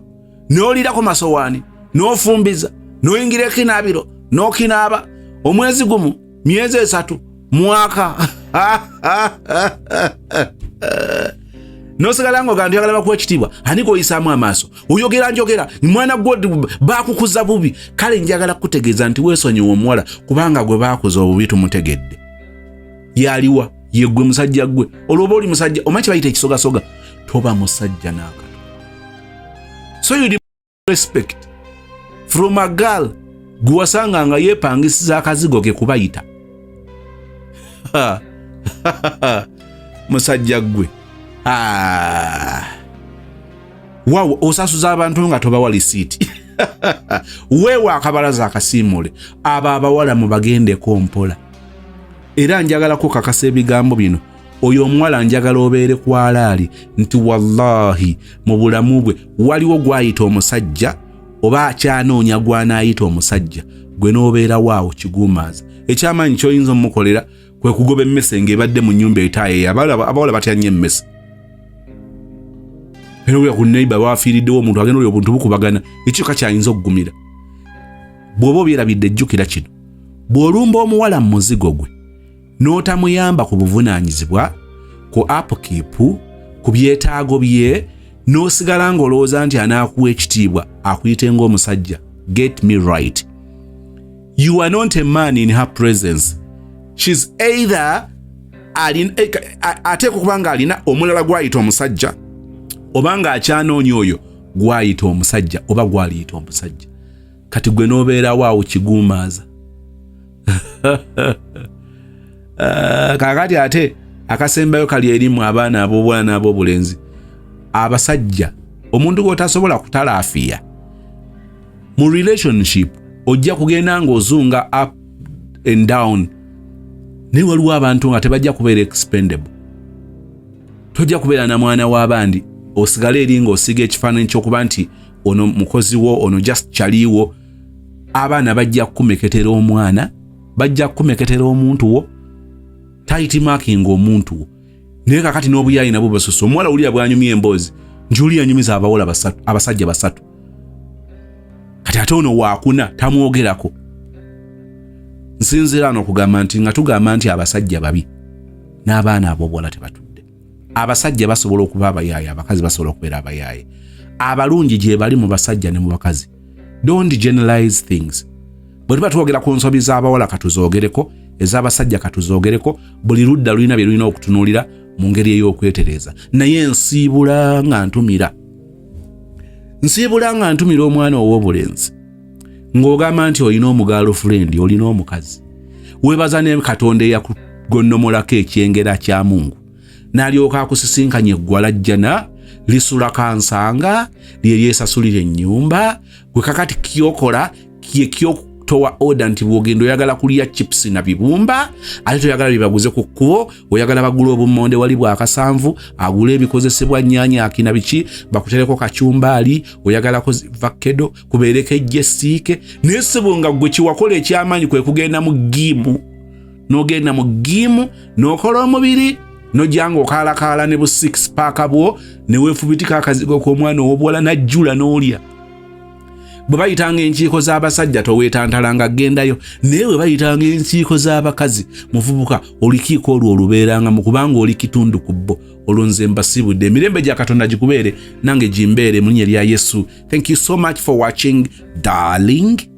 N'olirako masowaani. N'ofumbiza. N'oyingira ekinaabiro. N'okinaaba. Omwezi gumu. Myezi 3. Mwaka. N'osigala ng'ogamba nti oyagala bakuwa ekitiibwa. Ani gw'oyisaamu amaaso. Oyogera njogera. Mwana gwo baakukuza bubi. Kale njagala kutegeeza nti weesonyiwa omuwala kubanga gwe baakuza obubi tumutegedde. Yaliwa ye gwe musajja gwe. Olwoba oli musajja omanyi kye bayita ekisogasoga. Toba musajja n'akato. So you respect from a girl gwe wasanga nga yeepangisiza akazigo ke kubayita. Musajja gwe. Wow, osasuza abantu nga tobawa lisiiti. Weewa akabalaza akasiimule. Abo abawala mubagendeko mpola. Era njagala kakasa ebigambo bino. Oyo omuwala njagala obeere kwalaali nti wallahi mu bulamu bwe waliwo gwayita omusajja oba akyanoonya gwanaayita omusajja gwe n'obeera waawo kiguumaaza. Ekyamaanyi ky'oyinza omukolera kwe kugoba emmese ng'ebadde mu nnyumba etaaye abawala batya nnyo emmese. Era oya ku neighbor waafiiriddewo omuntu agenda oli obuntu bukubagana ekika kyayinza okugumira. Bw'oba obyerabidde ejjukira kino. Bw'olumba omuwala mu muzigo gwe n'otamuyamba ku buvunaanyizibwa, ku upkeep, ku byetaago bye, n'osigala ng'olowooza nti anaakuwa ekitiibwa akuyite ng'omusajja. Get me right. You are not a man in her presence. She's either ateeka okuba nga alina omulala gwayita omusajja oba nga akyanoonya oyo gwayita omusajja oba gwaliyita omusajja. Kati gwe n'obeerawo awo kiguumaaza. Kakati ate akasembayo kali erimu abaana ab'obwana n'ab'obulenzi. Abasajja omuntu gw'otasobola kutalaafiya mu relationship ojja kugenda ng'ozunga up and down. Naye waliwo abantu nga tebajja kubeera expendable. Tojja kubeera na mwana w'abandi osigale eri ng'osiga ekifaananyi ky'okuba nti ono mukozi wo, ono just kyaliwo. Abaana bajja kukumeketera omwana, bajja kukumeketera omuntu wo, tight marking omuntu wo. Naye kakati n'obuyayi nabwo basusse. Omuwala uliya bw'anyumya emboozi nti uli anyumiza abasajja 3. Kati ate ono waakuna tamwogerako. Nsinzira n'okugamba nti nga tugamba nti abasajja babi n'abaana ab'obuwala tebatudde. Abasajja basobola okuba abayaaye, abakazi basobola okubeera abayaaye. Abalungi gye bali mu basajja ne mu bakazi. Don't generalize things. Bwe tuba twogera ku nsobi z'abawala katuzoogereko, ez'abasajja katuzoogereko, buli ludda lulina bye lulina okutunuulira mu ngeri ey'okwetereeza. Naye nsiibula nga ntumira omwana ow'obulenzi ng'ogamba nti olina omugaalo friend, olina omukazi. Weebaza ne Katonda eyakugonnomolako ekyengera kya Mungu. N'alyoka akusisinkanya eggwala jjana, lisula kansanga, lye lyesasulira ennyumba, gwe kakati kyokola towa order nti bwogenda oyagala kulya chips na bibumba, ate toyagala bibaguze ku kkubo, oyagala bagula obummonde wali bwa kasanvu, agula ebikozesebwa nnyanya akina biki, bakutereko kacumbaali, oyagala ko vakedo, kubeereko ejjesiike, naye ssebo nga gwe kiwakola eky'amaanyi kwe kugenda mu giimu, n'ogenda mu giimu, n'okola omubiri, n'ojjanga okaalakaala ne bu 6 paaka bwo, ne weefubitika akazigo k'omwana ow'obuwala n'ajjula n'olya. Bwe bayitanga enkiiko z'abasajja toweetantalanga gendayo, naye bwe bayitanga enkiiko z'abakazi muvubuka olukiiko olwo olubeeranga mu kubanga oli kitundu ku bo. Olwo nze mbasibudde, emirembe gya Katonda gikubeere nange gimbeere mu linnya lya Yesu. Thank you so much for watching, darling.